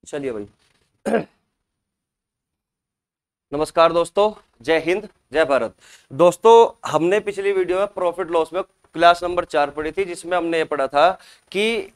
चलिए भाई। नमस्कार दोस्तों, जय हिंद, जय भारत। दोस्तों, हमने पिछली वीडियो में प्रॉफिट लॉस में क्लास नंबर 4 पढ़ी थी, जिसमें हमने ये पढ़ा था कि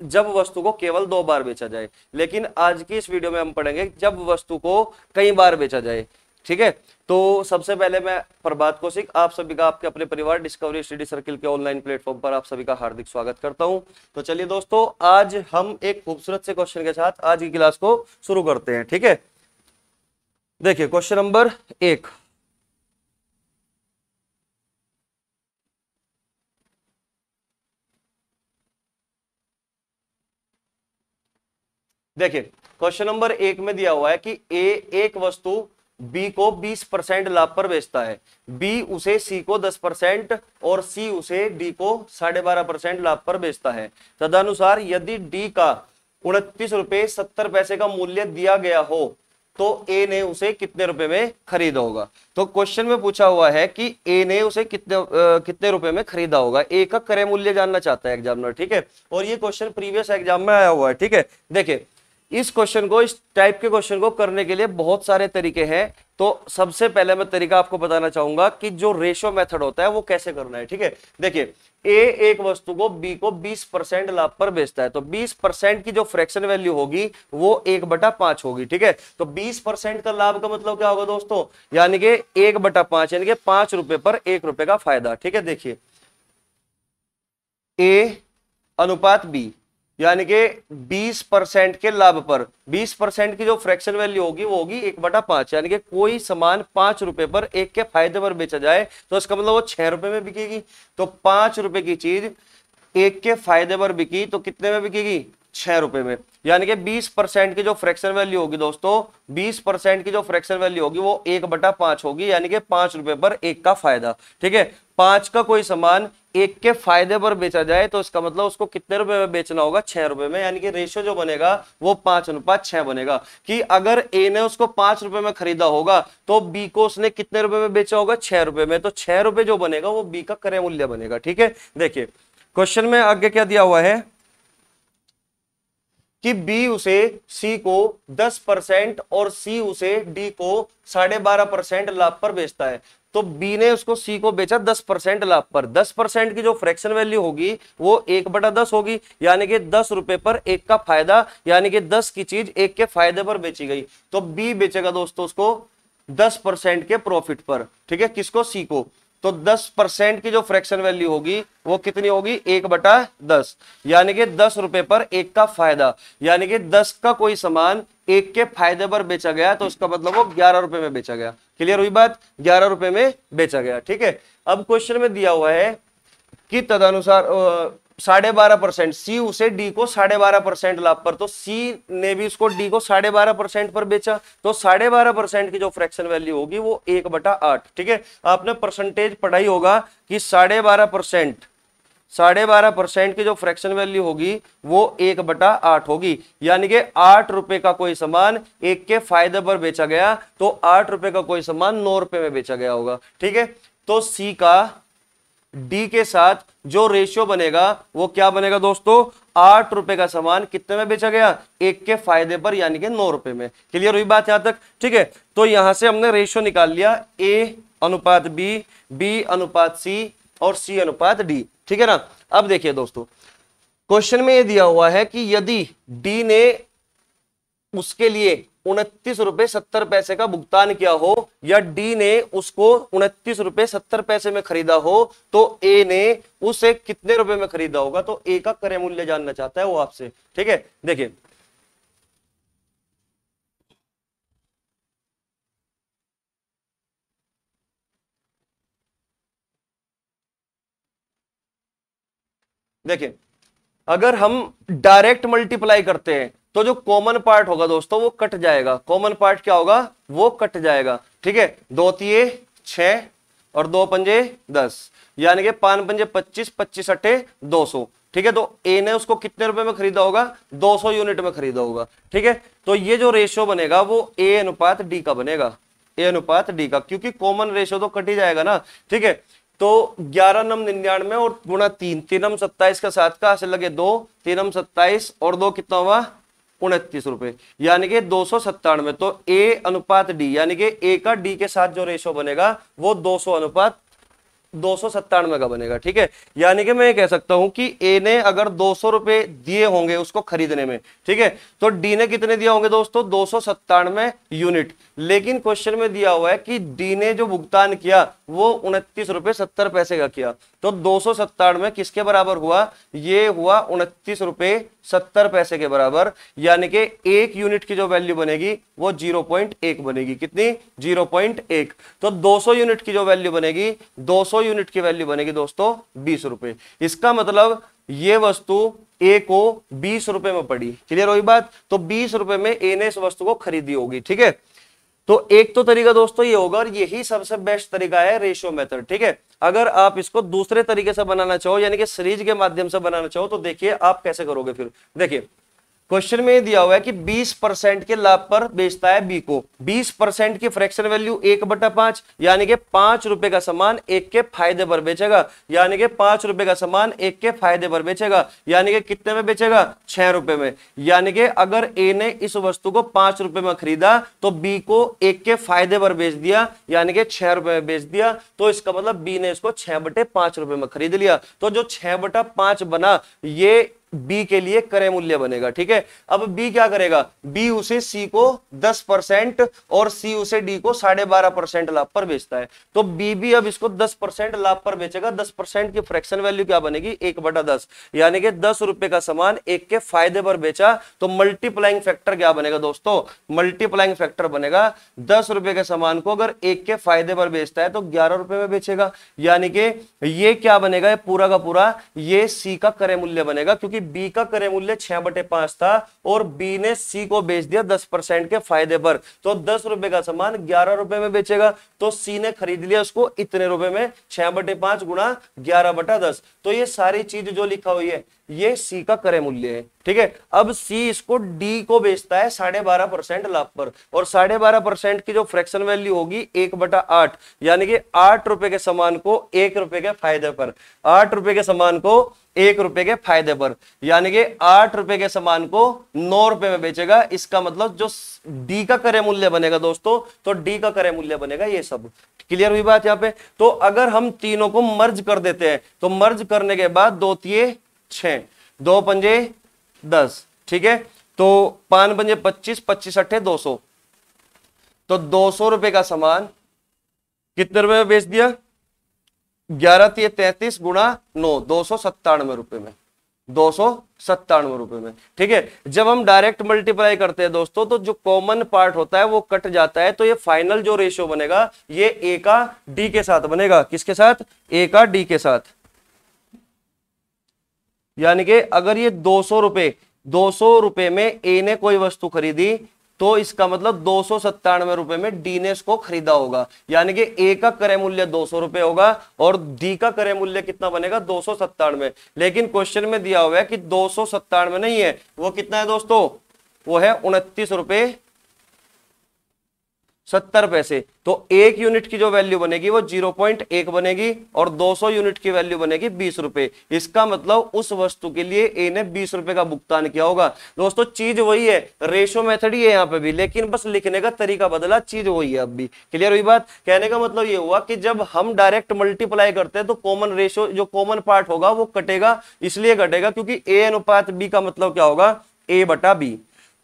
जब वस्तु को केवल 2 बार बेचा जाए। लेकिन आज की इस वीडियो में हम पढ़ेंगे जब वस्तु को कई बार बेचा जाए। ठीक है, तो सबसे पहले मैं प्रभात कौशिक आप सभी का आपके अपने परिवार डिस्कवरी स्टडी सर्किल के ऑनलाइन प्लेटफॉर्म पर आप सभी का हार्दिक स्वागत करता हूं। तो चलिए दोस्तों, आज हम एक खूबसूरत से क्वेश्चन के साथ आज की क्लास को शुरू करते हैं। ठीक है, देखिए क्वेश्चन नंबर 1। देखिए क्वेश्चन नंबर 1 में दिया हुआ है कि ए एक वस्तु बी को 20% लाभ पर बेचता है, बी उसे सी को 10% और सी उसे डी को 12.5% लाभ पर बेचता है। तदनुसार यदि डी का 29 रुपये 70 पैसे का मूल्य दिया गया हो तो ए ने उसे कितने रुपए में खरीदा होगा। तो क्वेश्चन में पूछा हुआ है कि ए ने उसे कितने रुपए में खरीदा होगा। ए का क्रय मूल्य जानना चाहता है एग्जामिनर। ठीक है, और ये क्वेश्चन प्रीवियस एग्जाम में आया हुआ है। ठीक है, देखिए इस क्वेश्चन को, इस टाइप के क्वेश्चन को करने के लिए बहुत सारे तरीके हैं। तो सबसे पहले मैं तरीका आपको बताना चाहूंगा कि जो रेशो मेथड होता है वो कैसे करना है। ठीक है, देखिए ए एक वस्तु को बी को 20% लाभ पर बेचता है, तो 20% की जो फ्रैक्शन वैल्यू होगी वो 1/5 होगी। ठीक है, तो 20% का लाभ का मतलब क्या होगा दोस्तों, यानी कि 1/5 यानी कि 5 रुपए पर 1 रुपए का फायदा। ठीक है, देखिए ए अनुपात बी यानी कि 20% के लाभ पर 20% की जो फ्रैक्शन वैल्यू होगी वो होगी 1/5, यानी कि कोई सामान 5 रुपए पर 1 के फायदे पर बेचा जाए तो इसका मतलब वो 6 रुपए में बिकेगी। तो 5 रुपए की चीज 1 के फायदे पर बिकी तो कितने में बिकेगी, 6 रुपए में। यानी कि 20% की जो फ्रैक्शन वैल्यू होगी दोस्तों, 20% की जो फ्रैक्शन वैल्यू होगी वो 1/5 होगी, यानी कि 5 रुपए पर 1 का फायदा। ठीक है, 5 का कोई सामान 1 के फायदे पर बेचा जाए तो इसका मतलब उसको कितने रुपए में बेचना होगा, 6 रुपए में। यानी कि रेशियो जो बनेगा वो 5:6 बनेगा कि अगर ए ने उसको 5 रुपए में खरीदा होगा तो बी को उसने कितने रुपए में बेचा होगा, 6 रुपए में। तो 6 रुपए जो बनेगा वो बी का क्रय मूल्य बनेगा। ठीक है, देखिए क्वेश्चन में आगे क्या दिया हुआ है कि बी उसे सी को 10% और सी उसे डी को 12.5% लाभ पर बेचता है। तो बी ने उसको सी को बेचा 10% लाभ पर। 10% की जो फ्रैक्शन वैल्यू होगी वो 1/10 होगी, यानी कि 10 रुपए पर 1 का फायदा, यानी कि 10 की चीज 1 के फायदे पर बेची गई। तो बी बेचेगा दोस्तों उसको 10% के प्रॉफिट पर। ठीक है, किसको, सी को। तो 10% की जो फ्रैक्शन वैल्यू होगी वो कितनी होगी, 1/10, यानी कि 10 रुपए पर 1 का फायदा, यानी कि 10 का कोई सामान 1 के फायदे पर बेचा गया तो उसका मतलब वो 11 रुपए में बेचा गया। क्लियर हुई बात, 11 रुपए में बेचा गया। ठीक है, अब क्वेश्चन में दिया हुआ है कि तदनुसार 12.5%, सी उसे डी को 12.5% लाभ पर, तो सी ने भी उसको डी को 12.5% पर बेचा, तो 12.5% की जो फ्रैक्शन वैल्यू होगी वो 1/8। ठीक है, आपने परसेंटेज पढ़ाई होगा कि 12.5% की जो फ्रैक्शन वैल्यू होगी वो 1/8 होगी, यानी कि 8 रुपए का कोई सामान 1 के फायदे पर बेचा गया तो 8 रुपए का कोई सामान 9 रुपए में बेचा गया होगा। ठीक है, तो सी का डी के साथ जो रेशियो बनेगा वो क्या बनेगा दोस्तों, 8 रुपए का सामान कितने में बेचा गया, 1 के फायदे पर, यानी कि 9 रुपए में। क्लियर हुई बात यहां तक। ठीक है, तो यहां से हमने रेशियो निकाल लिया, ए अनुपात बी, बी अनुपात सी और सी अनुपात डी। ठीक है ना। अब देखिए दोस्तों, क्वेश्चन में यह दिया हुआ है कि यदि डी ने उसके लिए 29 रुपए 70 पैसे का भुगतान किया हो या डी ने उसको 29 रुपए 70 पैसे में खरीदा हो तो ए ने उसे कितने रुपए में खरीदा होगा। तो ए का क्रय मूल्य जानना चाहता है वो आपसे। ठीक है, देखिए देखिए अगर हम डायरेक्ट मल्टीप्लाई करते हैं तो जो कॉमन पार्ट होगा दोस्तों वो कट जाएगा। कॉमन पार्ट क्या होगा, वो कट जाएगा। ठीक है, 2 तिये 6 और 2 पंजे 10, यानी कि 5 पंजे 25, 25 अट्ठे 200। ठीक है, तो ए ने उसको कितने रुपए में खरीदा होगा, 200 यूनिट में खरीदा होगा। ठीक है, तो ये जो रेशियो बनेगा वो ए अनुपात डी का बनेगा, ए अनुपात डी का, क्योंकि कॉमन रेशियो तो कट ही जाएगा ना। ठीक है, तो 11 नम 99 और गुणा 3, 3 नम 27 का 7 का ऐसे लगे 2, 3 नम 27 और 2 कितना हुआ ₹29, यानी कि 297। तो ए अनुपात डी, यानी कि ए का डी के साथ जो रेशो बनेगा वो 200 अनुपात 297 का बनेगा। ठीक है, यानी कि मैं ये कह सकता हूं कि ए ने अगर 200 रुपए दिए होंगे उसको खरीदने में, ठीक है, तो डी ने कितने दिया होंगे दोस्तों? 297 यूनिट। लेकिन क्वेश्चन में दिया हुआ है कि डी ने जो भुगतान किया वो ₹29.70 का किया। तो 297 किसके बराबर हुआ? ये हुआ ₹29.70 के बराबर, यानी कि एक यूनिट की जो वैल्यू बनेगी वो 0.1 बनेगी। कितनी? 0.1। तो 200 यूनिट की जो वैल्यू बनेगी, 200 यूनिट की वैल्यू बनेगी दोस्तों ₹20। इसका मतलब ये वस्तु ए को ₹20 में पड़ी। क्लियर हुई बात? तो ₹20 में ए ने इस वस्तु को खरीदी होगी। ठीक है, तो एक तो तरीका दोस्तों ये होगा, और यही सबसे बेस्ट तरीका है रेशियो मेथड। ठीक है, अगर आप इसको दूसरे तरीके से बनाना चाहो, यानी कि सीरीज के माध्यम से बनाना चाहो, तो देखिए आप कैसे करोगे। फिर देखिए क्वेश्चन में दिया हुआ है कि 20% के लाभ पर बेचता है बी को। 20% की फ्रैक्शन वैल्यू 1/5, यानी कि ₹5 का सामान एक के फायदे पर बेचेगा, यानी कि ₹5 का सामान एक के फायदे पर बेचेगा, यानी कि कितने में बेचेगा? ₹6 में। यानी कि अगर ए ने इस वस्तु को ₹5 में खरीदा तो बी को एक के फायदे पर बेच दिया, यानी कि ₹6 में बेच दिया। तो इसका मतलब बी ने इसको ₹6/5 में खरीद लिया। तो जो 6/5 बना ये बी के लिए क्रय मूल्य बनेगा। ठीक है, अब बी क्या करेगा? बी उसे सी को 10% और सी उसे डी को 12.5% लाभ पर बेचता है। तो बी भी अब इसको 10% लाभ पर बेचेगा। 10% की फ्रैक्शन वैल्यू क्या बनेगी? 1/10, यानी कि ₹10 का सामान एक के फायदे पर बेचा। तो मल्टीप्लाइंग फैक्टर क्या बनेगा दोस्तों? मल्टीप्लाइंग फैक्टर बनेगा ₹10 के सामान को अगर एक के फायदे पर बेचता है तो ₹11 में बेचेगा, यानी कि ये क्या बनेगा? ये पूरा का पूरा ये सी का क्रय मूल्य बनेगा, क्योंकि बी का क्रय मूल्य 6/5 था और बी ने सी को बेच दिया 10% के फायदे पर। तो ₹10 का सामान ₹11 में बेचेगा। तो सी ने खरीद लिया उसको इतने रुपए में, 6/5 गुणा 11/10। तो ये सारी चीज जो लिखा हुई है ये सी का क्रय मूल्य है। ठीक है, अब सी इसको डी को बेचता है 12.5% लाभ पर, और 12.5% की जो फ्रैक्शन वैल्यू होगी 1/8, यानी कि ₹8 के सामान को ₹1 के फायदे पर, ₹8 के सामान को ₹1 के फायदे पर, यानी कि ₹8 के सामान को ₹9 में बेचेगा। इसका मतलब जो डी का क्रय मूल्य बनेगा दोस्तों, तो डी का क्रय मूल्य बनेगा ये सब। क्लियर हुई बात यहाँ पे? तो अगर हम तीनों को मर्ज कर देते हैं तो मर्ज करने के बाद 2 तिये 6, 2 पंजे 10, ठीक है, तो 5 पंजे 25, 25 अट्ठे 200। तो ₹200 का सामान कितने रुपए में बेच दिया? 11 तिये 33 गुणा 9, ₹297 में, ₹297 में। ठीक है, जब हम डायरेक्ट मल्टीप्लाई करते हैं दोस्तों तो जो कॉमन पार्ट होता है वो कट जाता है। तो ये फाइनल जो रेशियो बनेगा ये ए का डी के साथ बनेगा। किसके साथ? ए का डी के साथ। यानी कि अगर ये ₹200 में ए ने कोई वस्तु खरीदी तो इसका मतलब ₹297 में डी ने इसको खरीदा होगा, यानी कि ए का क्रय मूल्य ₹200 होगा और डी का क्रय मूल्य कितना बनेगा? 297। लेकिन क्वेश्चन में दिया हुआ है कि 297 नहीं है, वो कितना है दोस्तों? वो है ₹29.70। तो एक यूनिट की जो वैल्यू बनेगी वो 0.1 बनेगी और 200 यूनिट की वैल्यू बनेगी ₹20। इसका मतलब उस वस्तु के लिए ए ने ₹20 का भुगतान किया होगा। दोस्तों चीज वही है, रेशो मेथड ही है यहाँ पे भी, लेकिन बस लिखने का तरीका बदला, चीज वही है अब भी। क्लियर हुई बात? कहने का मतलब ये हुआ कि जब हम डायरेक्ट मल्टीप्लाई करते हैं तो कॉमन रेशो जो कॉमन पार्ट होगा वो कटेगा। इसलिए कटेगा क्योंकि ए अनुपात बी का मतलब क्या होगा? A/B,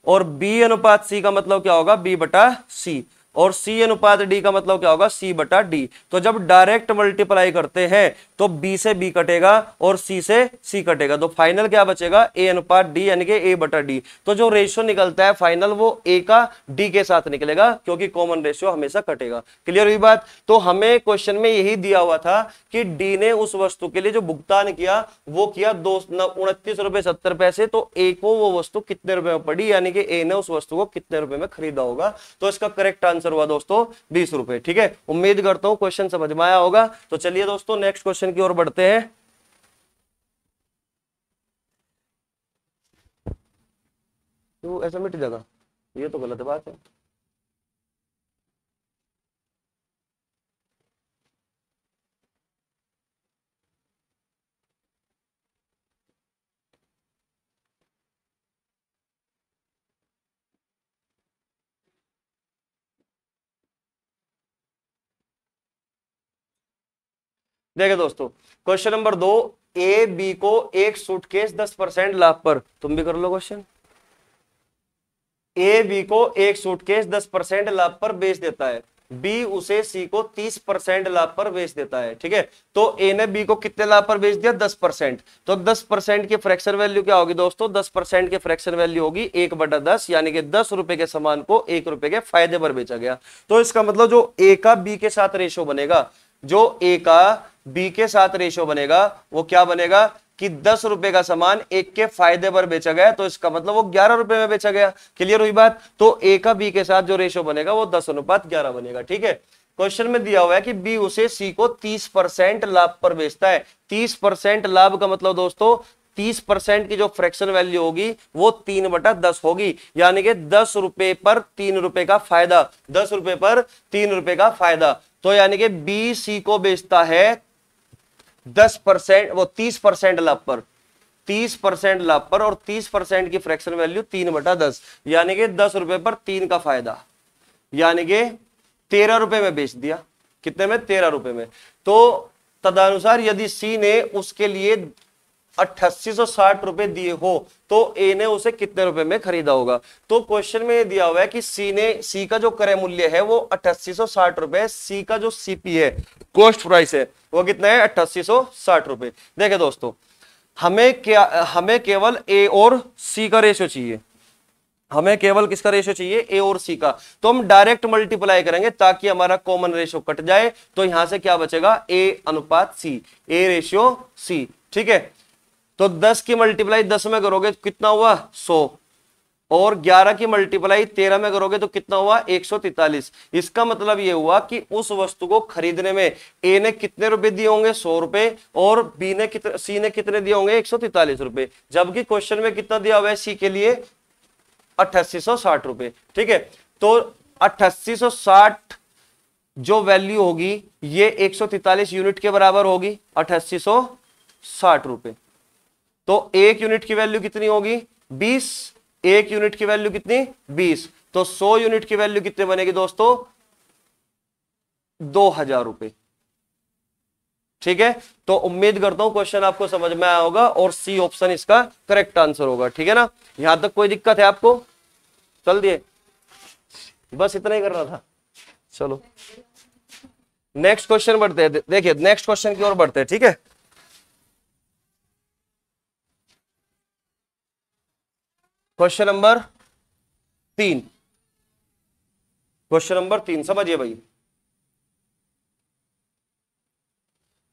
और बी अनुपात सी का मतलब क्या होगा? B/C, और सी अनुपात डी का मतलब क्या होगा? C/D। तो जब डायरेक्ट मल्टीप्लाई करते हैं तो बी से बी कटेगा और सी से सी कटेगा, तो फाइनल क्या बचेगा? ए अनुपात डी, यानी कि A/D। तो जो रेशियो निकलता है फाइनल वो ए का डी के साथ निकलेगा, क्योंकि कॉमन रेशियो हमेशा कटेगा। क्लियर हुई बात? तो हमें क्वेश्चन में यही दिया हुआ था कि डी ने उस वस्तु के लिए जो भुगतान किया वो किया ₹29.70। तो ए को वो वस्तु कितने रुपए में पड़ी, यानी कि ए ने उस वस्तु को कितने रुपए में खरीदा होगा। तो इसका करेक्ट आंसर हुआ दोस्तों ₹20। ठीक है, उम्मीद करता हूं क्वेश्चन समझ में आया होगा। तो चलिए दोस्तों नेक्स्ट क्वेश्चन की ओर बढ़ते हैं। तो ऐसा मिट जाएगा, ये तो गलत बात है। देखिए दोस्तों, क्वेश्चन नंबर 2, ए बी को एक सूटकेस 10% लाभ पर, तुम भी कर लो क्वेश्चन। ए बी को एक सूटकेस 10% लाभ पर बेच देता है, बी उसे सी को 30% लाभ पर बेच देता है। ठीक है, तो ए ने बी को कितने लाभ पर बेच दिया? 10%। तो 10% की फ्रैक्शन वैल्यू क्या होगी दोस्तों? 10% की फ्रैक्शन वैल्यू होगी 1/10, यानी कि 10 रुपए के सामान को 1 रुपए के फायदे पर बेचा गया। तो इसका मतलब जो ए का बी के साथ रेशो बनेगा, जो ए का बी के साथ रेशो बनेगा, वो क्या बनेगा कि 10 रुपए का सामान एक के फायदे पर बेचा गया, तो इसका मतलब वो 11 रुपए में बेचा गया। क्लियर हुई बात? तो ए का बी के साथ जो रेशो बनेगा वो 10:11 बनेगा। ठीक है, क्वेश्चन में दिया हुआ है कि बी उसे सी को 30% लाभ पर बेचता है। 30% लाभ का मतलब दोस्तों 30% की जो फ्रैक्शन वैल्यू होगी वो 3/10 होगी, यानी कि 10 रुपए पर 3 रुपए का फायदा, 10 रुपए पर 3 रुपए का फायदा। तो यानी कि बी सी को बेचता है 10%, वो 30% लाभ पर, 30% लाभ पर, और 30% की फ्रैक्शन वैल्यू 3/10, यानी कि 10 रुपए पर 3 का फायदा, यानी कि 13 रुपए में बेच दिया। कितने में? 13 रुपए में। तो तदनुसार यदि सी ने उसके लिए 8860 रुपए दिए हो तो ए ने उसे कितने रुपए में खरीदा होगा? तो क्वेश्चन में दिया हुआ है कि सी का जो क्रय मूल्य है वो 8860 रुपए, सी का जो सीपी है, कॉस्ट प्राइस है, वो कितना है? 8860 रुपए। देखिए दोस्तों, हमें केवल ए और सी का रेशियो चाहिए, हमें केवल किसका रेशियो चाहिए? ए और सी का। तो हम डायरेक्ट मल्टीप्लाई करेंगे ताकि हमारा कॉमन रेशियो कट जाए। तो यहां से क्या बचेगा? ए अनुपात सी, ए रेशियो सी। ठीक है, तो 10 की मल्टीप्लाई 10 में करोगे तो कितना हुआ? 100, और 11 की मल्टीप्लाई 13 में करोगे तो कितना हुआ? 143। इसका मतलब यह हुआ कि उस वस्तु को खरीदने में ए ने कितने रुपए दिए होंगे? 100 रुपए, और सी ने कितने दिए होंगे? 143 रुपए। जबकि क्वेश्चन में कितना दिया हुआ है सी के लिए? 8860 रुपए। ठीक है, तो 8860 जो वैल्यू होगी ये 143 यूनिट के बराबर होगी, 8860 रुपए। तो एक यूनिट की वैल्यू कितनी होगी? 20। एक यूनिट की वैल्यू कितनी? 20। तो 100 यूनिट की वैल्यू कितने बनेगी दोस्तों? 2000 रुपए। ठीक है, तो उम्मीद करता हूं क्वेश्चन आपको समझ में आया होगा और सी ऑप्शन इसका करेक्ट आंसर होगा। ठीक है ना? यहां तक कोई दिक्कत है आपको? चल दिए, बस इतना ही करना था। चलो नेक्स्ट क्वेश्चन बढ़ते हैं। देखिए नेक्स्ट क्वेश्चन की ओर बढ़ते हैं। ठीक है, क्वेश्चन नंबर 3, क्वेश्चन नंबर 3 समझिए भाई।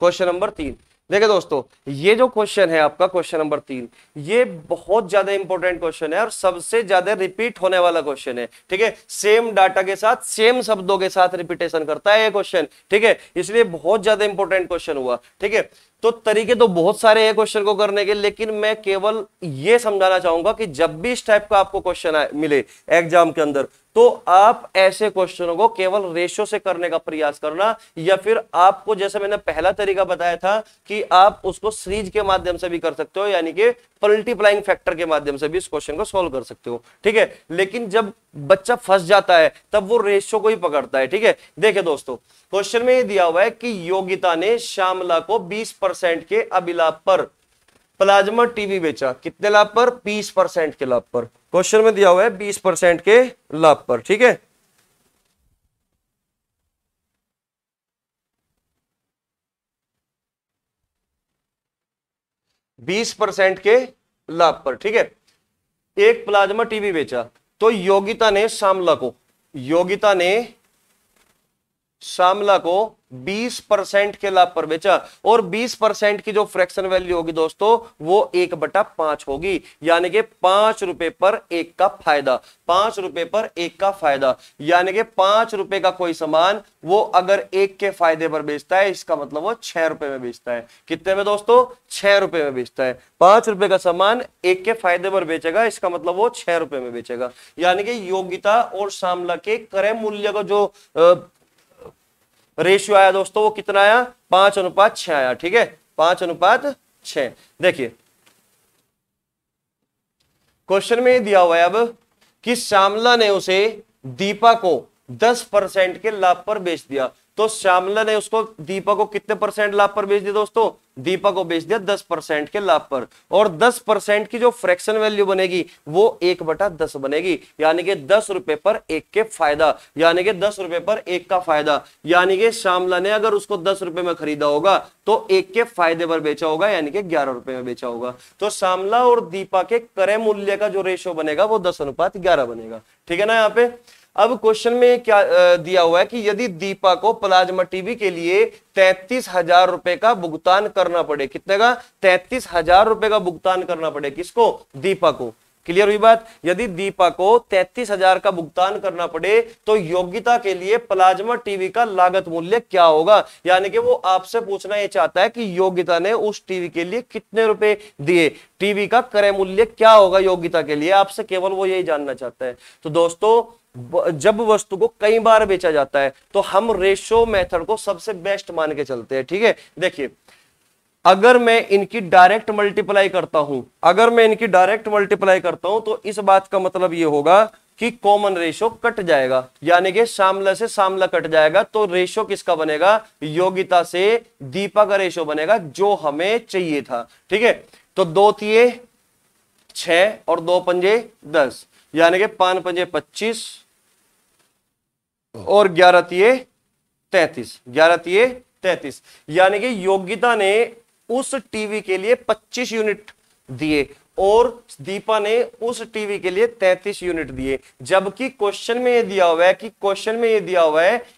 क्वेश्चन नंबर 3, देखिए दोस्तों, ये जो क्वेश्चन है आपका क्वेश्चन नंबर 3, ये बहुत ज्यादा इंपॉर्टेंट क्वेश्चन है और सबसे ज्यादा रिपीट होने वाला क्वेश्चन है। ठीक है, सेम डाटा के साथ सेम शब्दों के साथ रिपीटेशन करता है ये क्वेश्चन। ठीक है, इसलिए बहुत ज्यादा इंपॉर्टेंट क्वेश्चन हुआ। ठीक है, तो तरीके तो बहुत सारे हैं क्वेश्चन को करने के, लेकिन मैं केवल ये समझाना चाहूंगा कि जब भी इस टाइप का आपको क्वेश्चन मिले एग्जाम के अंदर, तो आप ऐसे क्वेश्चनों को केवल रेशियो से करने का प्रयास करना, या फिर आपको जैसे मैंने पहला तरीका बताया था कि आप उसको सीरीज के माध्यम से भी कर सकते हो, यानी कि मल्टीप्लाइंग फैक्टर के माध्यम से भी इस क्वेश्चन को सॉल्व कर सकते हो। ठीक है, लेकिन जब बच्चा फंस जाता है तब वो रेशियो को ही पकड़ता है। ठीक है, देखिए दोस्तों, क्वेश्चन में ये दिया हुआ है कि योगिता ने श्यामला को 20% के अभिलाभ पर प्लाज्मा टीवी बेचा। कितने लाभ पर? 20% के लाभ पर। क्वेश्चन में दिया हुआ है 20% के लाभ पर। ठीक है, बीस % के लाभ पर। ठीक है, एक प्लाज्मा टीवी बेचा, तो योगिता ने श्यामला को 20% के लाभ पर बेचा, और 20% की जो फ्रैक्शन वैल्यू होगी दोस्तों वो 1/5 होगी, यानी कि 5 रुपए पर 1 का फायदा, 5 रुपए पर 1 का फायदा, यानी कि 5 रुपए का कोई सामान वो अगर 1 के फायदे पर बेचता है, इसका मतलब वो 6 रुपए में बेचता है। कितने में दोस्तों? 6 रुपए में बेचता है। 5 रुपए का सामान 1 के फायदे पर बेचेगा, इसका मतलब वो 6 रुपए में बेचेगा। यानी कि योगिता और श्यामला के क्रय मूल्य का जो रेशियो आया दोस्तों वो कितना आया? 5:6 आया। ठीक है, 5:6। देखिए क्वेश्चन में दिया हुआ है अब कि श्यामला ने उसे दीपा को 10% के लाभ पर बेच दिया। तो श्यामला ने उसको दीपक को कितने परसेंट लाभ पर बेच दिया दोस्तों? दीपक को बेच दिया 10% के लाभ पर, और 10% की जो फ्रैक्शन वैल्यू बनेगी वो 1/10 बनेगी, यानी कि 10 रुपए पर 1 के फायदा, यानी कि 10 रुपए पर 1 का फायदा, यानी कि श्यामला ने अगर उसको 10 रुपए में खरीदा होगा तो 1 के फायदे पर बेचा होगा, यानी कि 11 रुपए में बेचा होगा। तो श्यामला और दीपा के क्रय मूल्य का जो रेशो बनेगा वो 10:11 बनेगा। ठीक है ना। यहाँ पे अब क्वेश्चन में क्या दिया हुआ है कि यदि दीपा को प्लाज्मा टीवी के लिए 33,000 रुपए का भुगतान करना पड़े, कितने का? 33,000 रुपए का भुगतान करना पड़े। किसको? दीपा को। क्लियर हुई बात? यदि दीपा को 33,000 का भुगतान करना पड़े तो योग्यता के लिए प्लाज्मा टीवी का लागत मूल्य क्या होगा? यानी कि वो आपसे पूछना ये चाहता है कि योग्यता ने उस टीवी के लिए कितने रुपए दिए, टीवी का क्रय मूल्य क्या होगा योग्यता के लिए, आपसे केवल वो यही जानना चाहता है। तो दोस्तों जब वस्तु को कई बार बेचा जाता है तो हम रेशो मेथड को सबसे बेस्ट मान के चलते हैं। ठीक है, देखिए अगर मैं इनकी डायरेक्ट मल्टीप्लाई करता हूं, अगर मैं इनकी डायरेक्ट मल्टीप्लाई करता हूं तो इस बात का मतलब ये होगा कि कॉमन रेशो कट जाएगा, यानी कि श्यामला से श्यामला कट जाएगा, तो रेशो किसका बनेगा? योगिता से दीपा का रेशो बनेगा, जो हमें चाहिए था। ठीक है, तो 2 तिये 6 और 2 पंजे 10, यानी कि 5 पंजे 25 और 11 तिये 33, 11 तिये 33, यानी कि योग्यता ने उस टीवी के लिए 25 यूनिट दिए और दीपा ने उस टीवी के लिए 33 यूनिट दिए, जबकि क्वेश्चन में ये दिया हुआ है कि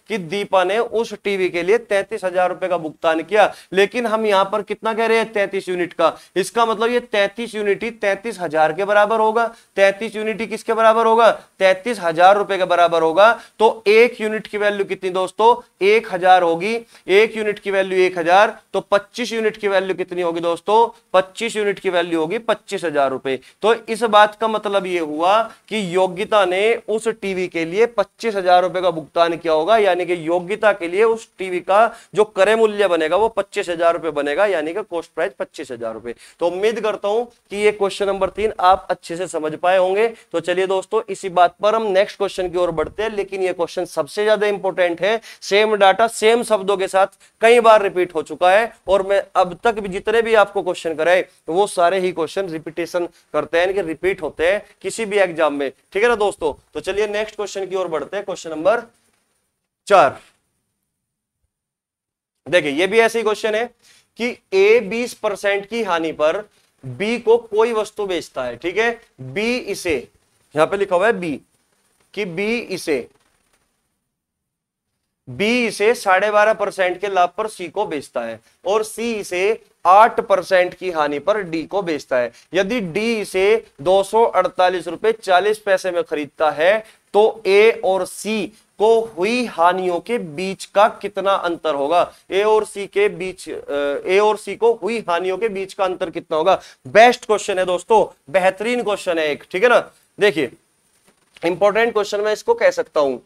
कि दीपा ने उस टीवी के लिए 33,000 रुपए का भुगतान किया, लेकिन हम यहां पर कितना कह रहे हैं? 33 यूनिट का। इसका मतलब ये 33 यूनिट ही 33,000 के बराबर होगा। 33 यूनिट ही किसके बराबर होगा? 33,000 रुपए के बराबर होगा। तो 1 यूनिट की वैल्यू कितनी दोस्तों? 1,000 होगी। 1 यूनिट की वैल्यू 1,000, तो 25 यूनिट की वैल्यू कितनी होगी दोस्तों? 25 यूनिट की वैल्यू होगी 25,000 रुपए। तो इस बात का मतलब यह हुआ कि योग्यता ने उस टीवी के लिए 25,000 रुपए का भुगतान किया होगा, यानी कि योग्यता के लिए उस टीवी का जो क्रय मूल्य बनेगा वो 25,000 रुपए बनेगा, यानी कि कॉस्ट प्राइस 25,000 रुपए। तो उम्मीद करता हूं कि ये क्वेश्चन नंबर 3 आप अच्छे से समझ पाए होंगे। तो चलिए दोस्तों इसी बात पर हम नेक्स्ट क्वेश्चन की ओर बढ़ते हैं, लेकिन ये क्वेश्चन सबसे ज्यादा इंपॉर्टेंट है। सेम डाटा सेम शब्दों के साथ कई बार रिपीट हो चुका है, और मैं अब तक भी जितने भी आपको क्वेश्चन कराए वो सारे ही क्वेश्चन रिपीटेशन करते हैं, कि रिपीट होते हैं किसी भी एग्जाम में। ठीक है ना दोस्तों। तो चलिए नेक्स्ट क्वेश्चन की ओर बढ़ते हैं, क्वेश्चन नंबर 4। देखिए ये भी ऐसे ही क्वेश्चन है कि ए 20% की हानि पर बी को कोई वस्तु बेचता है। ठीक है, बी इसे, यहां पे लिखा हुआ है बी, कि बी इसे 12.5% के लाभ पर सी को बेचता है, और सी इसे 8% की हानि पर डी को बेचता है। यदि डी इसे 248 रुपए 40 पैसे में खरीदता है तो ए और सी को हुई हानियों के बीच का कितना अंतर होगा? ए और सी को हुई हानियों के बीच का अंतर कितना होगा? बेस्ट क्वेश्चन है दोस्तों, बेहतरीन क्वेश्चन है एक। ठीक है ना। देखिए इंपॉर्टेंट क्वेश्चन मैं इसको कह सकता हूं।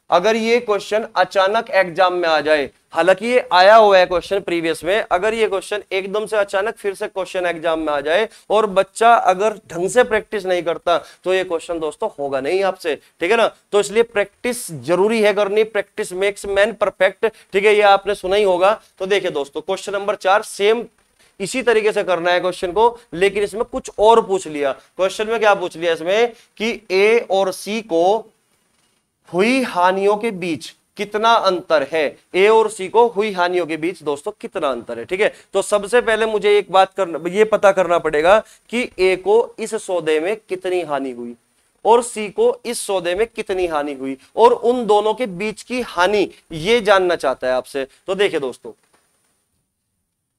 अगर ये क्वेश्चन अचानक एग्जाम में आ जाए, हालांकि ये आया हुआ है क्वेश्चन प्रीवियस में, अगर ये क्वेश्चन एकदम से अचानक फिर से क्वेश्चन एग्जाम में आ जाए और बच्चा अगर ढंग से प्रैक्टिस नहीं करता तो ये क्वेश्चन दोस्तों होगा नहीं आपसे। ठीक है ना। तो इसलिए प्रैक्टिस जरूरी है करनी, प्रैक्टिस मेक्स मैन परफेक्ट। ठीक है, ये आपने सुना ही होगा। तो देखिए दोस्तों क्वेश्चन नंबर 4 सेम इसी तरीके से करना है क्वेश्चन को, लेकिन इसमें कुछ और पूछ लिया। क्वेश्चन में क्या पूछ लिया इसमें कि ए और सी को हुई हानियों के बीच कितना अंतर है? ए और सी को हुई हानियों के बीच दोस्तों कितना अंतर है? ठीक है, तो सबसे पहले मुझे एक बात करना, ये पता करना पड़ेगा कि ए को इस सौदे में कितनी हानि हुई और सी को इस सौदे में कितनी हानि हुई, और उन दोनों के बीच की हानि ये जानना चाहता है आपसे। तो देखिए दोस्तों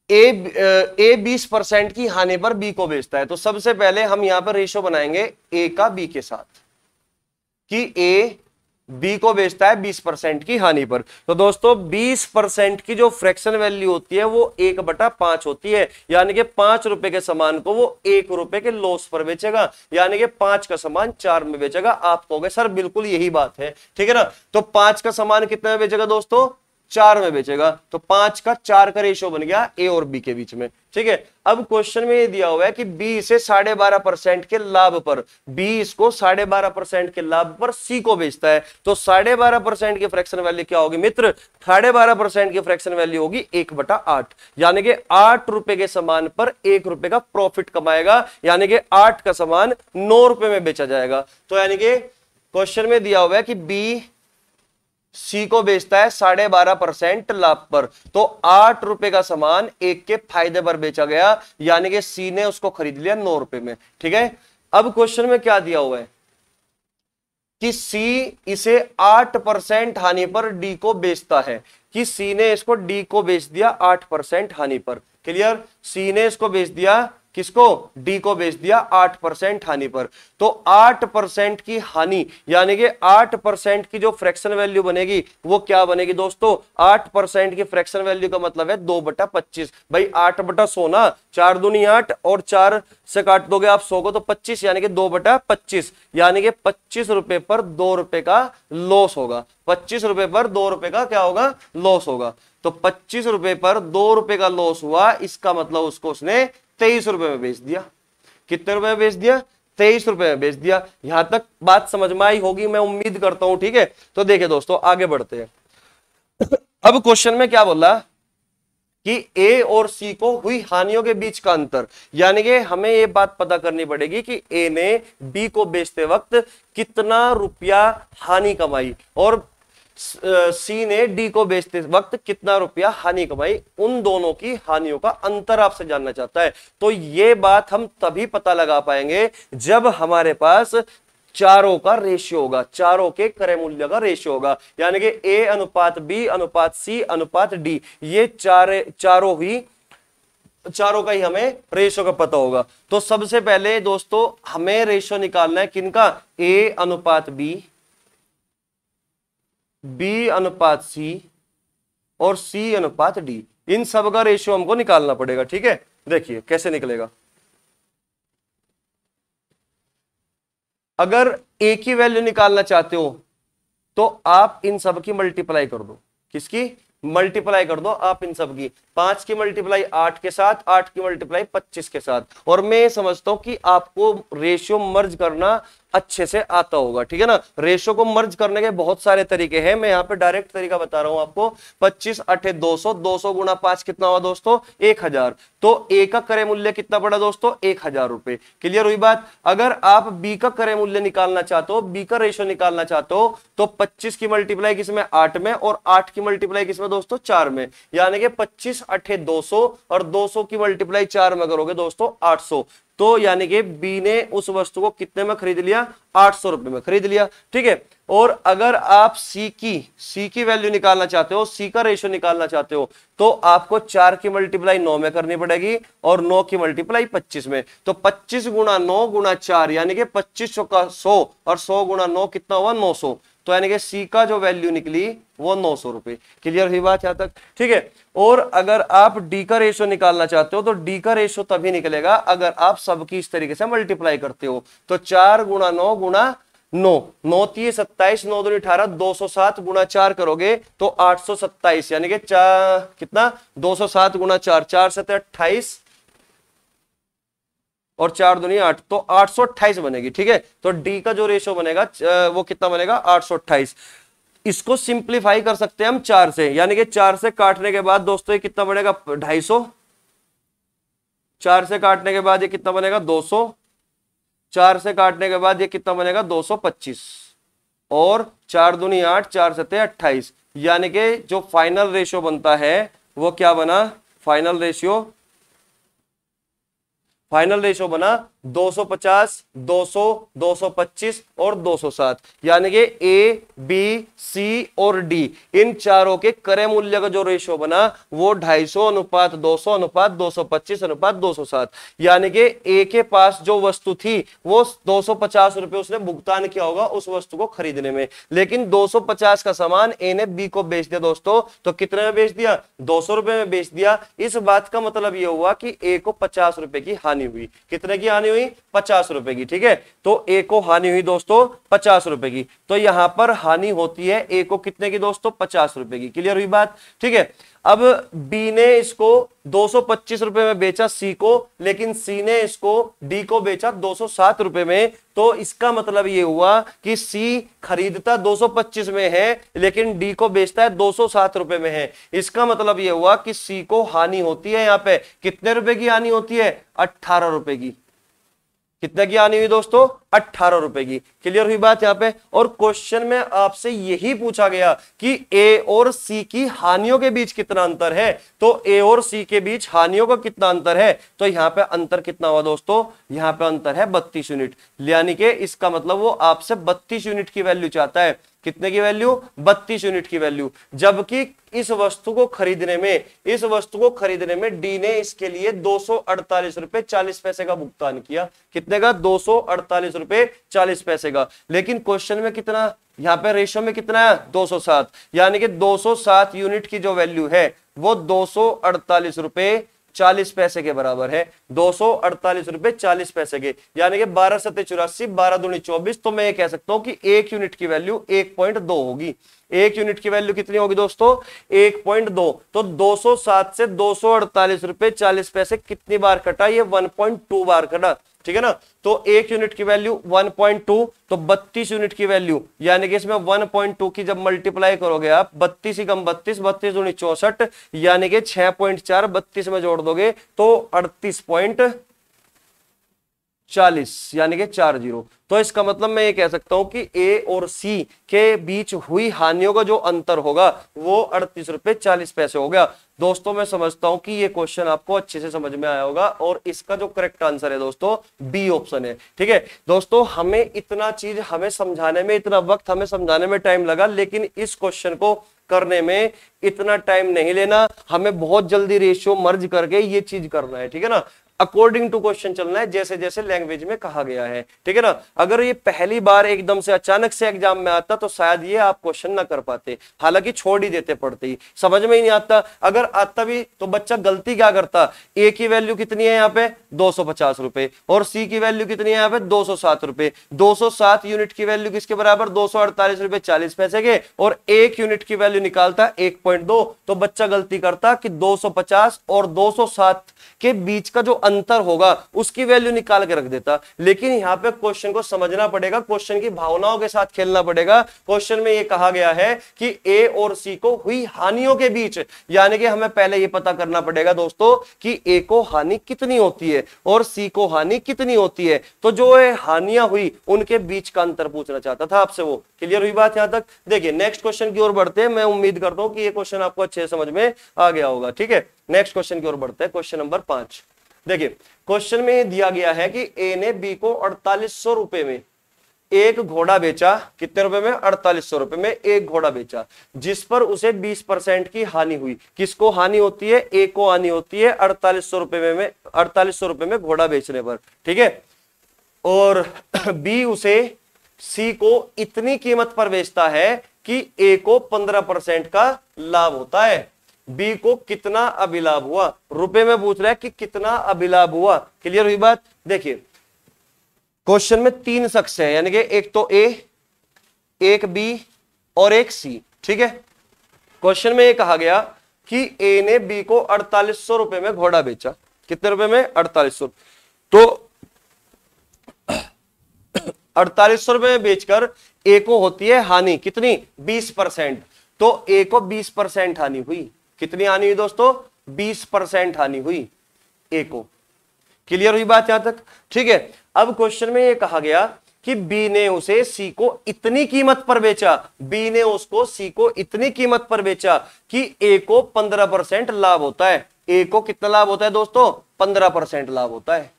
ए 20% की हानि पर बी को बेचता है, तो सबसे पहले हम यहां पर रेशो बनाएंगे ए का बी के साथ, कि ए बी को बेचता है 20% की हानि पर। तो दोस्तों 20% की जो फ्रैक्शन वैल्यू होती है वो 1/5 होती है, यानी कि 5 रुपए के सामान को वो 1 रुपए के लॉस पर बेचेगा, यानी कि 5 का सामान 4 में बेचेगा। आप कहोगे सर बिल्कुल यही बात है। ठीक है ना। तो 5 का सामान कितने में बेचेगा दोस्तों? 4 में बेचेगा, तो 5 का 4 का रेशियो बन गया ए और बी के बीच में। ठीक है, अब क्वेश्चन में ये दिया हुआ है कि बी इसे 12.5% के लाभ पर, बी इसको 12.5% के लाभ पर सी को बेचता है, तो 12.5% की फ्रैक्शन वैल्यू क्या होगी मित्र? 12.5% की फ्रैक्शन वैल्यू होगी 1/8, यानी कि 8 रुपए के सामान पर 1 रुपए का प्रॉफिट कमाएगा, यानी कि 8 का सामान 9 रुपए में बेचा जाएगा। तो यानी कि क्वेश्चन में दिया हुआ है कि बी सी को बेचता है 12.5% लाभ पर, तो 8 रुपए का सामान 1 के फायदे पर बेचा गया, यानी कि सी ने उसको खरीद लिया 9 रुपए में। ठीक है, अब क्वेश्चन में क्या दिया हुआ है कि सी इसे 8% हानि पर डी को बेचता है, कि सी ने इसको डी को बेच दिया 8% हानि पर। क्लियर, सी ने इसको बेच दिया किसको? डी को बेच दिया 8% हानि पर, तो 8% की हानि यानी कि 8% की जो फ्रैक्शन वैल्यू बनेगी वो क्या बनेगी दोस्तों? 8% की फ्रैक्शन वैल्यू का मतलब है 2/25। भाई 8/100 ना, 4 दूनी 8 और 4 से काट दोगे आप 100 को तो 25, यानी कि 2/25, यानी कि 25 रुपए पर 2 रुपए का लॉस होगा। 25 रुपए पर 2 रुपए का क्या होगा? लॉस होगा। तो 25 रुपए पर 2 रुपए का लॉस हुआ, इसका मतलब उसको उसने 23 रुपए में बेच दिया। कितने रुपए में बेच दिया? 23 रुपए में बेच दिया। यहां तक बात समझ में आई होगी मैं उम्मीद करता हूं। ठीक है, तो देखिए दोस्तों आगे बढ़ते हैं। अब क्वेश्चन में क्या बोला कि ए और सी को हुई हानियों के बीच का अंतर, यानी कि हमें ये बात पता करनी पड़ेगी कि ए ने बी को बेचते वक्त कितना रुपया हानि कमाई और सी ने डी को बेचते वक्त कितना रुपया हानि कमाई। उन दोनों की हानियों का अंतर आपसे जानना चाहता है। तो ये बात हम तभी पता लगा पाएंगे जब हमारे पास चारों का रेशियो होगा, चारों के क्रय मूल्य का रेशियो होगा, यानी कि ए अनुपात बी अनुपात सी अनुपात डी, ये चारों का ही हमें रेशियो का पता होगा। तो सबसे पहले दोस्तों हमें रेशियो निकालना है किनका? ए अनुपात बी अनुपात सी और सी अनुपात डी, इन सब का रेशियो हमको निकालना पड़ेगा। ठीक है, देखिए कैसे निकलेगा। अगर ए की वैल्यू निकालना चाहते हो तो आप इन सब की मल्टीप्लाई कर दो। किसकी? मल्टीप्लाई कर दो आप इन सब की। 5 की मल्टीप्लाई 8 के साथ, 8 की मल्टीप्लाई 25 के साथ। और मैं समझता हूं कि आपको रेशियो मर्ज करना अच्छे से आता होगा। ठीक है ना, रेशियो को मर्ज करने के बहुत सारे तरीके हैं, मैं यहाँ पे डायरेक्ट तरीका बता रहा हूं आपको। 25 8 200, 200 गुणा 5 कितना हुआ दोस्तों? 1000। तो ए का क्रय मूल्य कितना पड़ा दोस्तों? 1000 रुपए। क्लियर हुई बात? अगर आप बी का क्रय मूल्य निकालना चाहते हो, बी का रेशियो निकालना चाहते हो, तो 25 की मल्टीप्लाई किसमें? 8 में, और 8 की मल्टीप्लाई किसमें दोस्तों? 4 में, यानी कि 25 8 200 और 200 की मल्टीप्लाई 4 में करोगे दोस्तों 800। तो यानी कि बी ने उस वस्तु को कितने में खरीद लिया? 800 रुपए में खरीद लिया। ठीक है, और अगर आप सी की वैल्यू निकालना चाहते हो, सी का रेशियो निकालना चाहते हो, तो आपको 4 की मल्टीप्लाई 9 में करनी पड़ेगी और 9 की मल्टीप्लाई 25 में। तो 25 गुणा 9 गुणा 4 यानी कि 2500 का 100 और 100 गुणा 9 कितना हुआ? 900। तो यानी कि सी का जो वैल्यू निकली वो 900 रुपए। क्लियर हुई बात यहां तक? ठीक है, और अगर आप डी का रेशियो निकालना चाहते हो तो डी का रेशियो तभी निकलेगा अगर आप सबकी इस तरीके से मल्टीप्लाई करते हो। तो 4 गुणा 9 गुणा 9, 9 3 27, 9 2 18, 207 गुणा 4 करोगे तो 827, यानी कि कितना? 207 गुणा 4, 4 7 28 और 4 दूनी 8, तो 828 बनेगी। ठीक है, तो डी का जो रेशियो बनेगा वो कितना बनेगा? 828। इसको सिंप्लीफाई कर सकते हैं हम 4 से, यानी कि 4 से काटने के बाद दोस्तों ये कितना बनेगा? 250। 4 से काटने के बाद ये कितना बनेगा? 200। 4 से काटने के बाद ये कितना बनेगा? 225। और 4 दूनी 8, 4 7 28, यानी कि जो फाइनल रेशियो बनता है वो क्या बना? फाइनल रेशियो बना 250, 200, 225 और 207, यानी कि ए बी सी और डी इन चारों के क्रय मूल्य का जो रेशियो बना वो 250 अनुपात 200 अनुपात 225 अनुपात 207, यानी कि ए के पास जो वस्तु थी वो 250 रुपए उसने भुगतान किया होगा उस वस्तु को खरीदने में, लेकिन 250 का सामान ए ने बी को बेच दिया दोस्तों। तो कितने में बेच दिया? 200 रुपए में बेच दिया। इस बात का मतलब यह हुआ कि ए को 50 रुपए की हानि हुई। कितने की हानि हानि हुई 50 रुपए की, ठीक है। तो ए को हानि हुई दोस्तों 50 रुपए की, तो यहां पर हानि होती है ए को कितने की दोस्तों 50 रुपए की। क्लियर हुई बात, ठीक है। अब बी ने इसको 225 रुपए में बेचा सी को, लेकिन सी ने इसको डी को बेचा 207 रुपए में। तो इसका मतलब ये हुआ कि सी खरीदता 225 में है लेकिन डी को बेचता है 207 रुपए में है। इसका मतलब ये हुआ कि सी को हानि होती है, यहां पे कितने रुपए की हानि होती है 18 रुपए की। कितने की हानि हुई दोस्तों 18 रुपए की। क्लियर हुई बात यहां पे। और क्वेश्चन में आपसे यही पूछा गया कि ए और सी की हानियों के बीच कितना अंतर है, तो ए और सी के बीच हानियों का कितना अंतर है, तो यहां पे अंतर कितना हुआ दोस्तों, यहां पे अंतर है 32 यूनिट। यानी कि इसका मतलब वो आपसे 32 यूनिट की वैल्यू चाहता है। कितने की वैल्यू 32 यूनिट की वैल्यू। जबकि इस वस्तु को खरीदने में डी ने इसके लिए 248 रुपए 40 पैसे का भुगतान किया। कितने का 248 रुपए 40 पैसे का। लेकिन क्वेश्चन में कितना, यहां पे रेशो में कितना है 207, यानी कि 207 यूनिट की जो वैल्यू है वो 248 रुपए 40 पैसे के बराबर है। 248 रुपए 40 पैसे के, यानी कि 12 सत्ते 84, 12 दूनी 24। तो मैं ये कह सकता हूं कि एक यूनिट की वैल्यू 1.2 होगी। एक यूनिट की वैल्यू कितनी होगी दोस्तों 1.2। तो 207 से 248 रुपए 40 पैसे कितनी बार कटा, ये 1.2 बार कटा, ठीक है ना। तो एक यूनिट की वैल्यू 1.2, तो 32 यूनिट की वैल्यू, यानी कि इसमें 1.2 की जब मल्टीप्लाई करोगे आप 32 ही कम 32, 32 दूनी 64, यानी कि 6.4 32 में जोड़ दोगे तो 38.40, यानी कि 40। तो इसका मतलब मैं ये कह सकता हूं कि ए और सी के बीच हुई हानियों का जो अंतर होगा वो 38 रुपए 40 पैसे हो गया। दोस्तों मैं समझता हूं कि ये क्वेश्चन आपको अच्छे से समझ में आया होगा और इसका जो करेक्ट आंसर है दोस्तों बी ऑप्शन है, ठीक है। दोस्तों हमें इतना चीज हमें समझाने में, इतना वक्त हमें समझाने में टाइम लगा, लेकिन इस क्वेश्चन को करने में इतना टाइम नहीं लेना, हमें बहुत जल्दी रेशियो मर्ज करके ये चीज करना है, ठीक है ना। अकॉर्डिंग टू क्वेश्चन चलना है, जैसे जैसे लैंग्वेज में कहा गया है, ठीक है ना। अगर ये पहली बार एकदम से अचानक से एग्जाम में आता तो शायद ये आप क्वेश्चन ना कर पाते, हालांकि छोड़ ही देते पढ़ते ही, समझ में ही नहीं आता। अगर आता भी तो बच्चा गलती क्या करता, ए की वैल्यू कितनी है यहाँ पे 250 रुपए और सी की वैल्यू कितनी है यहाँ पे 207 रुपए। 207 यूनिट की वैल्यू किसके बराबर 248 रुपए 40 पैसे के, और एक यूनिट की वैल्यू निकालता 1.2। तो बच्चा गलती करता कि 250 और 207 के बीच का जो अंतर होगा उसकी वैल्यू निकाल के रख देता। लेकिन यहां पे क्वेश्चन को समझना पड़ेगा, क्वेश्चन की भावनाओं के साथ खेलना पड़ेगा। क्वेश्चन में ये कहा गया है कि ए और सी को हुई हानियों के बीच, यानी कि हमें पहले ये पता करना पड़ेगा दोस्तों कि ए को हानि कितनी होती है और सी को हानि कितनी होती है। तो जो हानियां हुई उनके बीच का अंतर पूछना चाहता था आपसे वो। क्लियर हुई बात यहां तक। देखिए नेक्स्ट क्वेश्चन की ओर बढ़ते हैं। मैं उम्मीद करता हूं कि ये क्वेश्चन आपको अच्छे से समझ में आ गया होगा, ठीक है। नेक्स्ट क्वेश्चन की ओर बढ़ते हैं, क्वेश्चन नंबर 5। देखिए क्वेश्चन में दिया गया है कि ए ने बी को 4800 रुपए में एक घोड़ा बेचा। कितने रुपए में 4800 रुपए में एक घोड़ा बेचा, जिस पर उसे 20% की हानि हुई। किसको हानि होती है, ए को हानि होती है 4800 रुपए में 4800 रुपए में घोड़ा बेचने पर, ठीक है। और बी उसे सी को इतनी कीमत पर बेचता है कि ए को 15% का लाभ होता है। बी को कितना अभिलाभ हुआ, रुपए में पूछ रहा है कि कितना अभिलाभ हुआ। क्लियर हुई बात। देखिए क्वेश्चन में 3 शख्स है, यानी कि एक तो ए, एक बी और एक सी, ठीक है। क्वेश्चन में ये कहा गया कि ए ने बी को 4800 रुपए में घोड़ा बेचा। कितने रुपए में 4800। तो 4800 रुपए में बेचकर ए को होती है हानि कितनी 20%। तो ए को 20% हानि हुई। कितनी हानि हुई दोस्तों 20% हानि हुई ए को। क्लियर हुई बात यहां तक, ठीक है। अब क्वेश्चन में ये कहा गया कि बी ने उसे सी को इतनी कीमत पर बेचा। बी ने उसको सी को इतनी कीमत पर बेचा कि ए को 15% लाभ होता है। ए को कितना लाभ होता है दोस्तों 15% लाभ होता है।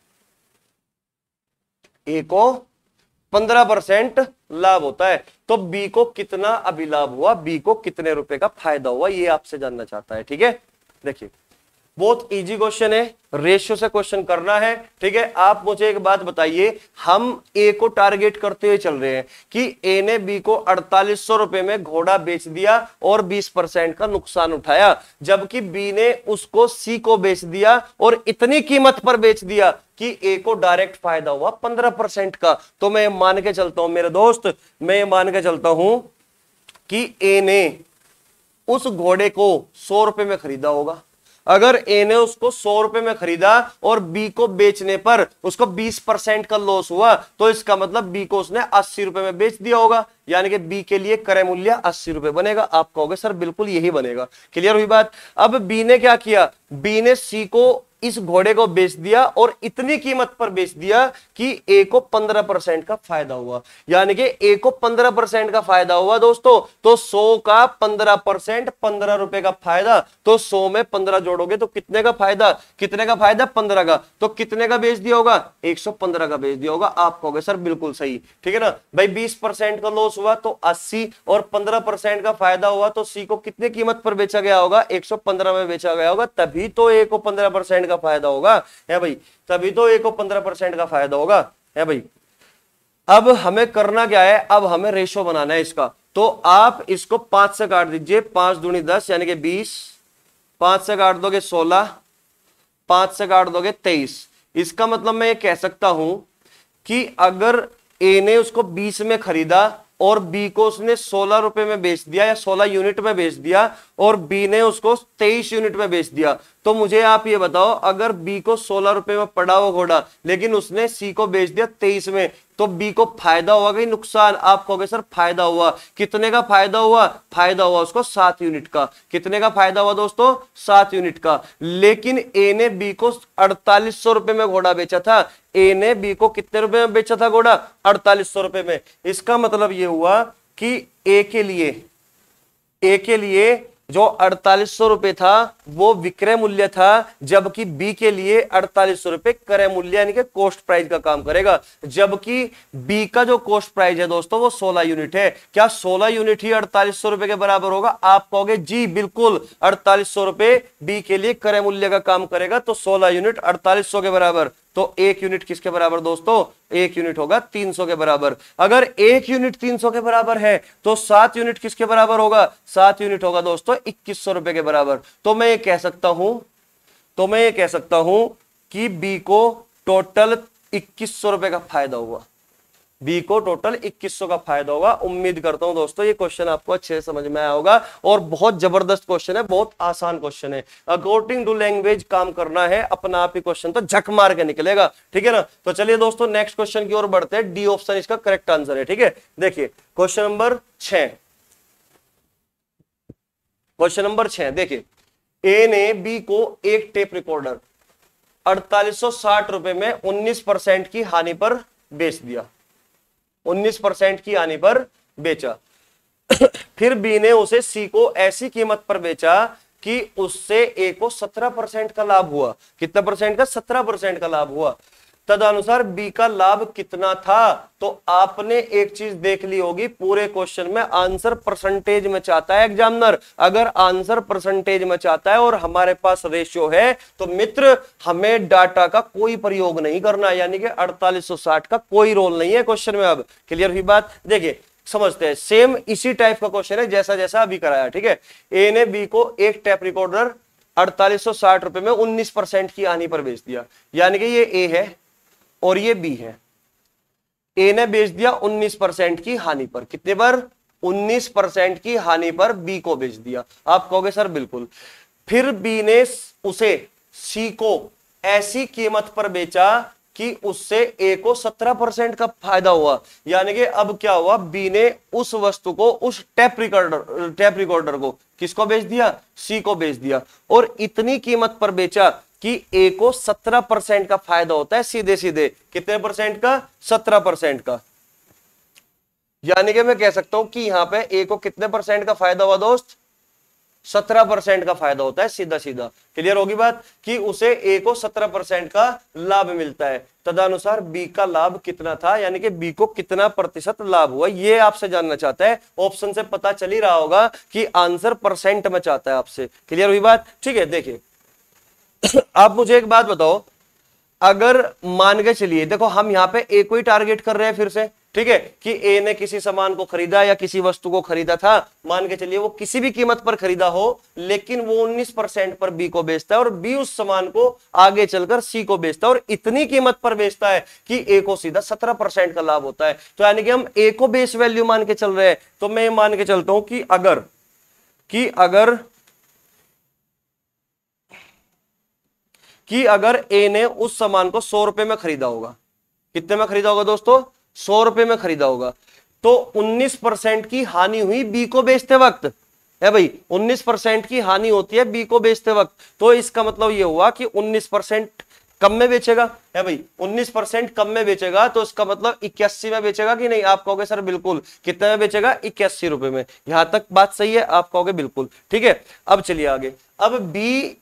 ए को 15% लाभ होता है। तो बी को कितना अभिलाभ हुआ, बी को कितने रुपए का फायदा हुआ, ये आपसे जानना चाहता है, ठीक है। देखिए बहुत इजी क्वेश्चन है, रेशियो से क्वेश्चन करना है। ठीक है, आप मुझे एक बात बताइए, हम ए को टारगेट करते हुए चल रहे हैं कि ए ने बी को 4800 रुपए में घोड़ा बेच दिया और 20% का नुकसान उठाया, जबकि बी ने उसको सी को बेच दिया और इतनी कीमत पर बेच दिया कि ए को डायरेक्ट फायदा हुआ 15% का। तो मैं मान के चलता हूं मेरे दोस्त, मैं मान के चलता हूं कि ए ने उस घोड़े को 100 रुपए में खरीदा होगा। अगर ए ने उसको 100 रुपए में खरीदा और बी को बेचने पर उसको 20% का लॉस हुआ, तो इसका मतलब बी को उसने 80 रुपए में बेच दिया होगा, यानी कि बी के लिए क्रय मूल्य 80 रुपए बनेगा। आप कहोगे सर बिल्कुल यही बनेगा, क्लियर हुई बात। अब बी ने क्या किया, बी ने सी को इस घोड़े को बेच दिया और इतनी कीमत पर बेच दिया कि ए को 15% का फायदा हुआ, यानी कि ए को 15% का फायदा हुआ दोस्तों। तो 100 का 15%, 15 रुपए का फायदा, तो 100 में 15 जोड़ोगे तो कितने का फायदा, कितने का फायदा, 15 का। तो कितने का बेच दिया होगा, 115 का बेच दिया होगा। आप कहोगे सर बिल्कुल सही, ठीक है ना भाई। 20% का लॉस हुआ तो 80 और 15% का फायदा हुआ तो सी को कितने कीमत पर बेचा गया होगा, 115 में बेचा गया होगा, तभी तो ए को 15% का फायदा होगा, है भाई, तभी तो ए को 15% का फायदा होगा, है भाई। अब हमें करना क्या है, अब हमें रेशो बनाना है इसका। तो आप इसको 5 से काट दीजिए, 5 दूनी 10 यानी कि 20, 5 से काट दोगे 16, 5 से काट दोगे 23। इसका मतलब मैं ये कह सकता हूं कि अगर ए ने उसको 20 में खरीदा और बी को उसने 16 रुपए में बेच दिया या 16 यूनिट में बेच दिया और बी ने उसको 23 यूनिट में बेच दिया, तो मुझे आप ये बताओ, अगर बी को 16 रुपए में पड़ा वो घोड़ा लेकिन उसने सी को बेच दिया 23 में, तो बी को फायदा हुआ कि नुकसान। आप कहोगे सर फायदा हुआ। कितने का फायदा हुआ, फायदा हुआ उसको 7 यूनिट का। कितने का फायदा हुआ दोस्तों, 7 यूनिट का। लेकिन ए ने बी को 4800 रुपए में घोड़ा बेचा था, ए ने बी को कितने रुपए में बेचा था घोड़ा, 4800 रुपए में। इसका मतलब ये हुआ कि ए के लिए जो 4800 रुपए था वो विक्रय मूल्य था, जबकि बी के लिए 4800 रुपए क्रय मूल्य यानी कि कॉस्ट प्राइस का काम करेगा। जबकि बी का जो कॉस्ट प्राइस है दोस्तों वो 16 यूनिट है। क्या 16 यूनिट ही 4800 रुपए के बराबर होगा? आप कहोगे जी बिल्कुल, 4800 रुपए बी के लिए क्रय मूल्य का काम करेगा, तो 16 यूनिट 4800 के बराबर। तो 1 यूनिट किसके बराबर दोस्तों, 1 यूनिट होगा 300 के बराबर। अगर 1 यूनिट 300 के बराबर है तो 7 यूनिट किसके बराबर होगा, 7 यूनिट होगा दोस्तों 2100 रुपए के बराबर। तो मैं ये कह सकता हूं कि बी को टोटल 2100 रुपए का फायदा हुआ, बी को टोटल 2100 का फायदा होगा। उम्मीद करता हूं दोस्तों ये क्वेश्चन आपको अच्छे से समझ में आया होगा और बहुत जबरदस्त क्वेश्चन है, बहुत आसान क्वेश्चन है। अकॉर्डिंग टू लैंग्वेज काम करना है, अपना आप ही क्वेश्चन तो झक मार के निकलेगा, ठीक है ना। तो चलिए दोस्तों नेक्स्ट क्वेश्चन की ओर बढ़ते हैं। डी ऑप्शन इसका करेक्ट आंसर है, ठीक है। देखिए क्वेश्चन नंबर 6 देखिए, ए ने बी को एक टेप रिकॉर्डर 4860 रुपए में 19% की हानि पर बेच दिया, 19% की हानि पर बेचा। फिर बी ने उसे सी को ऐसी कीमत पर बेचा कि उससे ए को 17% का लाभ हुआ। कितना परसेंट का, 17% का लाभ हुआ। तदनुसार बी का लाभ कितना था? तो आपने एक चीज देख ली होगी, पूरे क्वेश्चन में आंसर परसेंटेज में चाहता है एग्जामिनर। अगर आंसर परसेंटेज में चाहता है और हमारे पास रेशियो है तो मित्र हमें डाटा का कोई प्रयोग नहीं करना, यानी कि 4860 का कोई रोल नहीं है क्वेश्चन में। अब क्लियर हुई बात। देखिए समझते हैं, सेम इसी टाइप का क्वेश्चन है जैसा जैसा अभी कराया, ठीक है। ए ने बी को एक टेप रिकॉर्डर 4860 रुपए में 19% की हानि पर बेच दिया, यानी कि ये ए है और ये बी है। ए ने बेच दिया 19% की हानि पर। कितने पर? 19% की हानि पर बी को बेच दिया। आप कहोगे सर बिल्कुल। फिर बी ने उसे सी को ऐसी कीमत पर बेचा कि उससे ए को 17% का फायदा हुआ, यानी कि अब क्या हुआ, बी ने उस वस्तु को, उस टेप रिकॉर्डर को किसको बेच दिया, सी को बेच दिया, और इतनी कीमत पर बेचा कि ए को 17% का फायदा होता है सीधे सीधे। कितने परसेंट का? 17% का। यानी कि मैं कह सकता हूं कि यहां पे ए को कितने परसेंट का फायदा हुआ दोस्त, 17% का फायदा होता है सीधा सीधा। क्लियर होगी बात कि उसे ए को 17% का लाभ मिलता है। तदनुसार बी का लाभ कितना था, यानी कि बी को कितना प्रतिशत लाभ हुआ, ये आपसे जानना चाहता है। ऑप्शन से पता चल ही रहा होगा कि आंसर परसेंट में चाहता है आपसे। क्लियर हुई बात, ठीक है। देखिए आप मुझे एक बात बताओ, अगर मान के चलिए, देखो हम यहां पे ए को ही टारगेट कर रहे हैं फिर से, ठीक है, कि ए ने किसी सामान को खरीदा या किसी वस्तु को खरीदा था, मान के चलिए वो किसी भी कीमत पर खरीदा हो, लेकिन वो 19% पर बी को बेचता है और बी उस सामान को आगे चलकर सी को बेचता है और इतनी कीमत पर बेचता है कि ए को सीधा 17% का लाभ होता है। तो यानी कि हम ए को बेस वैल्यू मान के चल रहे हैं। तो मैं मान के चलता हूं कि अगर ए ने उस सामान को 100 रुपए में खरीदा होगा, कितने में खरीदा होगा दोस्तों, 100 रुपए में खरीदा होगा, तो 19% की हानि हुई बी को बेचते वक्त, है भाई, 19% की हानि होती है बी को बेचते वक्त। तो इसका मतलब यह हुआ कि 19% कम में बेचेगा, है भाई, 19% कम में बेचेगा, तो इसका मतलब 81 में बेचेगा कि नहीं। आप कहोगे सर बिल्कुल, कितने में बेचेगा, 81 रुपए में। यहां तक बात सही है, आप कहोगे बिल्कुल, ठीक है। अब चलिए आगे, अब बी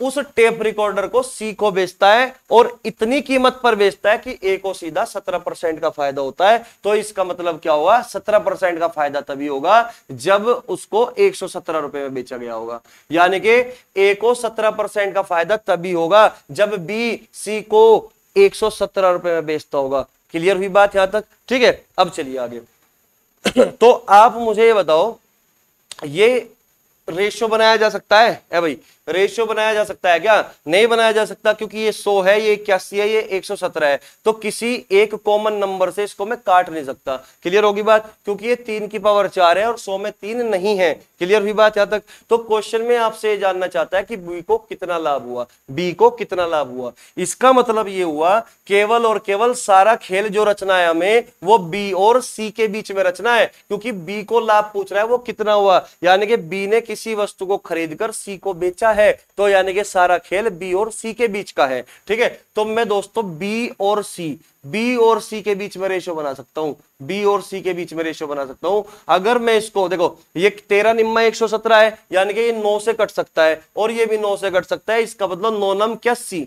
उस टेप रिकॉर्डर को सी को बेचता है और इतनी कीमत पर बेचता है कि ए को सीधा 17% का फायदा होता है। तो इसका मतलब क्या होगा, 17% का फायदा तभी होगा जब उसको 117 रुपए में बेचा गया होगा। यानी कि ए को 17% का फायदा तभी होगा जब बी सी को 117 रुपए में बेचता होगा। क्लियर हुई बात यहां तक, ठीक है। अब चलिए आगे। तो आप मुझे ये बताओ, ये रेशियो बनाया जा सकता है भाई, रेशियो बनाया जा सकता है क्या, नहीं बनाया जा सकता, क्योंकि ये 100 है, ये 81 है, ये 117 है, तो किसी एक कॉमन नंबर से इसको मैं काट नहीं सकता। क्लियर होगी बात, क्योंकि ये 3 की पावर 4 है और 100 में 3 नहीं है। क्लियर हुई बात यहां तक। तो क्वेश्चन में आपसे जानना चाहता है कि बी को कितना लाभ हुआ, बी को कितना लाभ हुआ। इसका मतलब ये हुआ केवल और केवल सारा खेल जो रचना है हमें, वो बी और सी के बीच में रचना है, क्योंकि बी को लाभ पूछ रहा है वो कितना हुआ, यानी कि बी ने किसी वस्तु को खरीदकर सी को बेचा है, तो यानी कि सारा खेल बी और सी के बीच का है, ठीक है। तो मैं दोस्तों बी और सी के बीच में रेशियो बना सकता हूं, बी और सी के बीच में रेशियो बना सकता हूं। अगर मैं इसको देखो, ये 13 निम्मा 117 है, यानी कि ये 9 से कट सकता है और ये भी 9 से कट सकता है। इसका मतलब 9 नम 81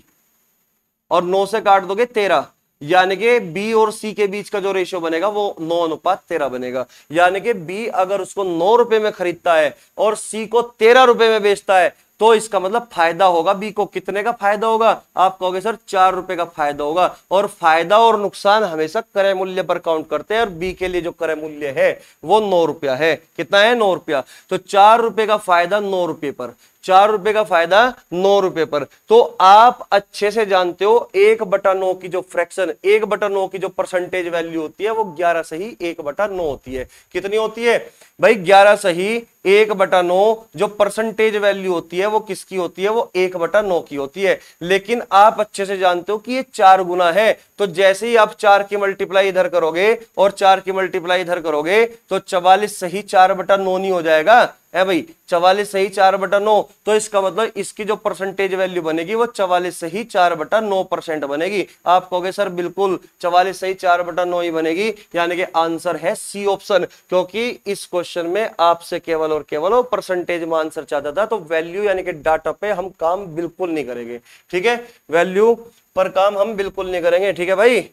और 9 से काट दोगे 13, यानी कि बी और सी के बीच का जो रेशियो बनेगा वो 9:13 बनेगा। यानी कि बी अगर उसको 9 रुपए में खरीदता है और सी को 13 रुपए में बेचता है, तो इसका मतलब फायदा होगा बी को। कितने का फायदा होगा, आप कहोगे सर 4 रुपए का फायदा होगा। और फायदा और नुकसान हमेशा क्रय मूल्य पर काउंट करते हैं, और बी के लिए जो क्रय मूल्य है वो 9 रुपया है। कितना है, 9 रुपया। तो 4 रुपए का फायदा 9 रुपए पर, 4 रुपए का फायदा 9 रुपए पर। तो आप अच्छे से जानते हो 1/9 की जो फ्रैक्शन, 1/9 की जो परसेंटेज वैल्यू होती है वो 11 सही 1/9 होती है। कितनी होती है भाई, 11 सही 1/9 जो परसेंटेज वैल्यू होती है वो किसकी होती है, वो 1/9 की होती है। लेकिन आप अच्छे से जानते हो कि ये 4 गुना है, तो जैसे ही आप 4 की मल्टीप्लाई इधर करोगे और 4 की मल्टीप्लाई इधर करोगे, तो 44 सही 4/9 नहीं हो जाएगा, है भाई, 44 सही 4/9। तो इसका मतलब इसकी जो परसेंटेज वैल्यू बनेगी वो 44 सही 4/9% बनेगी। आप कहोगे सर बिल्कुल 44 सही 4/9 ही बनेगी, यानी कि आंसर है सी ऑप्शन। क्योंकि इस क्वेश्चन में आपसे केवल और केवल परसेंटेज में आंसर चाहता था, तो वैल्यू यानी कि डाटा पे हम काम बिल्कुल नहीं करेंगे, ठीक है, वैल्यू पर काम हम बिल्कुल नहीं करेंगे, ठीक है भाई।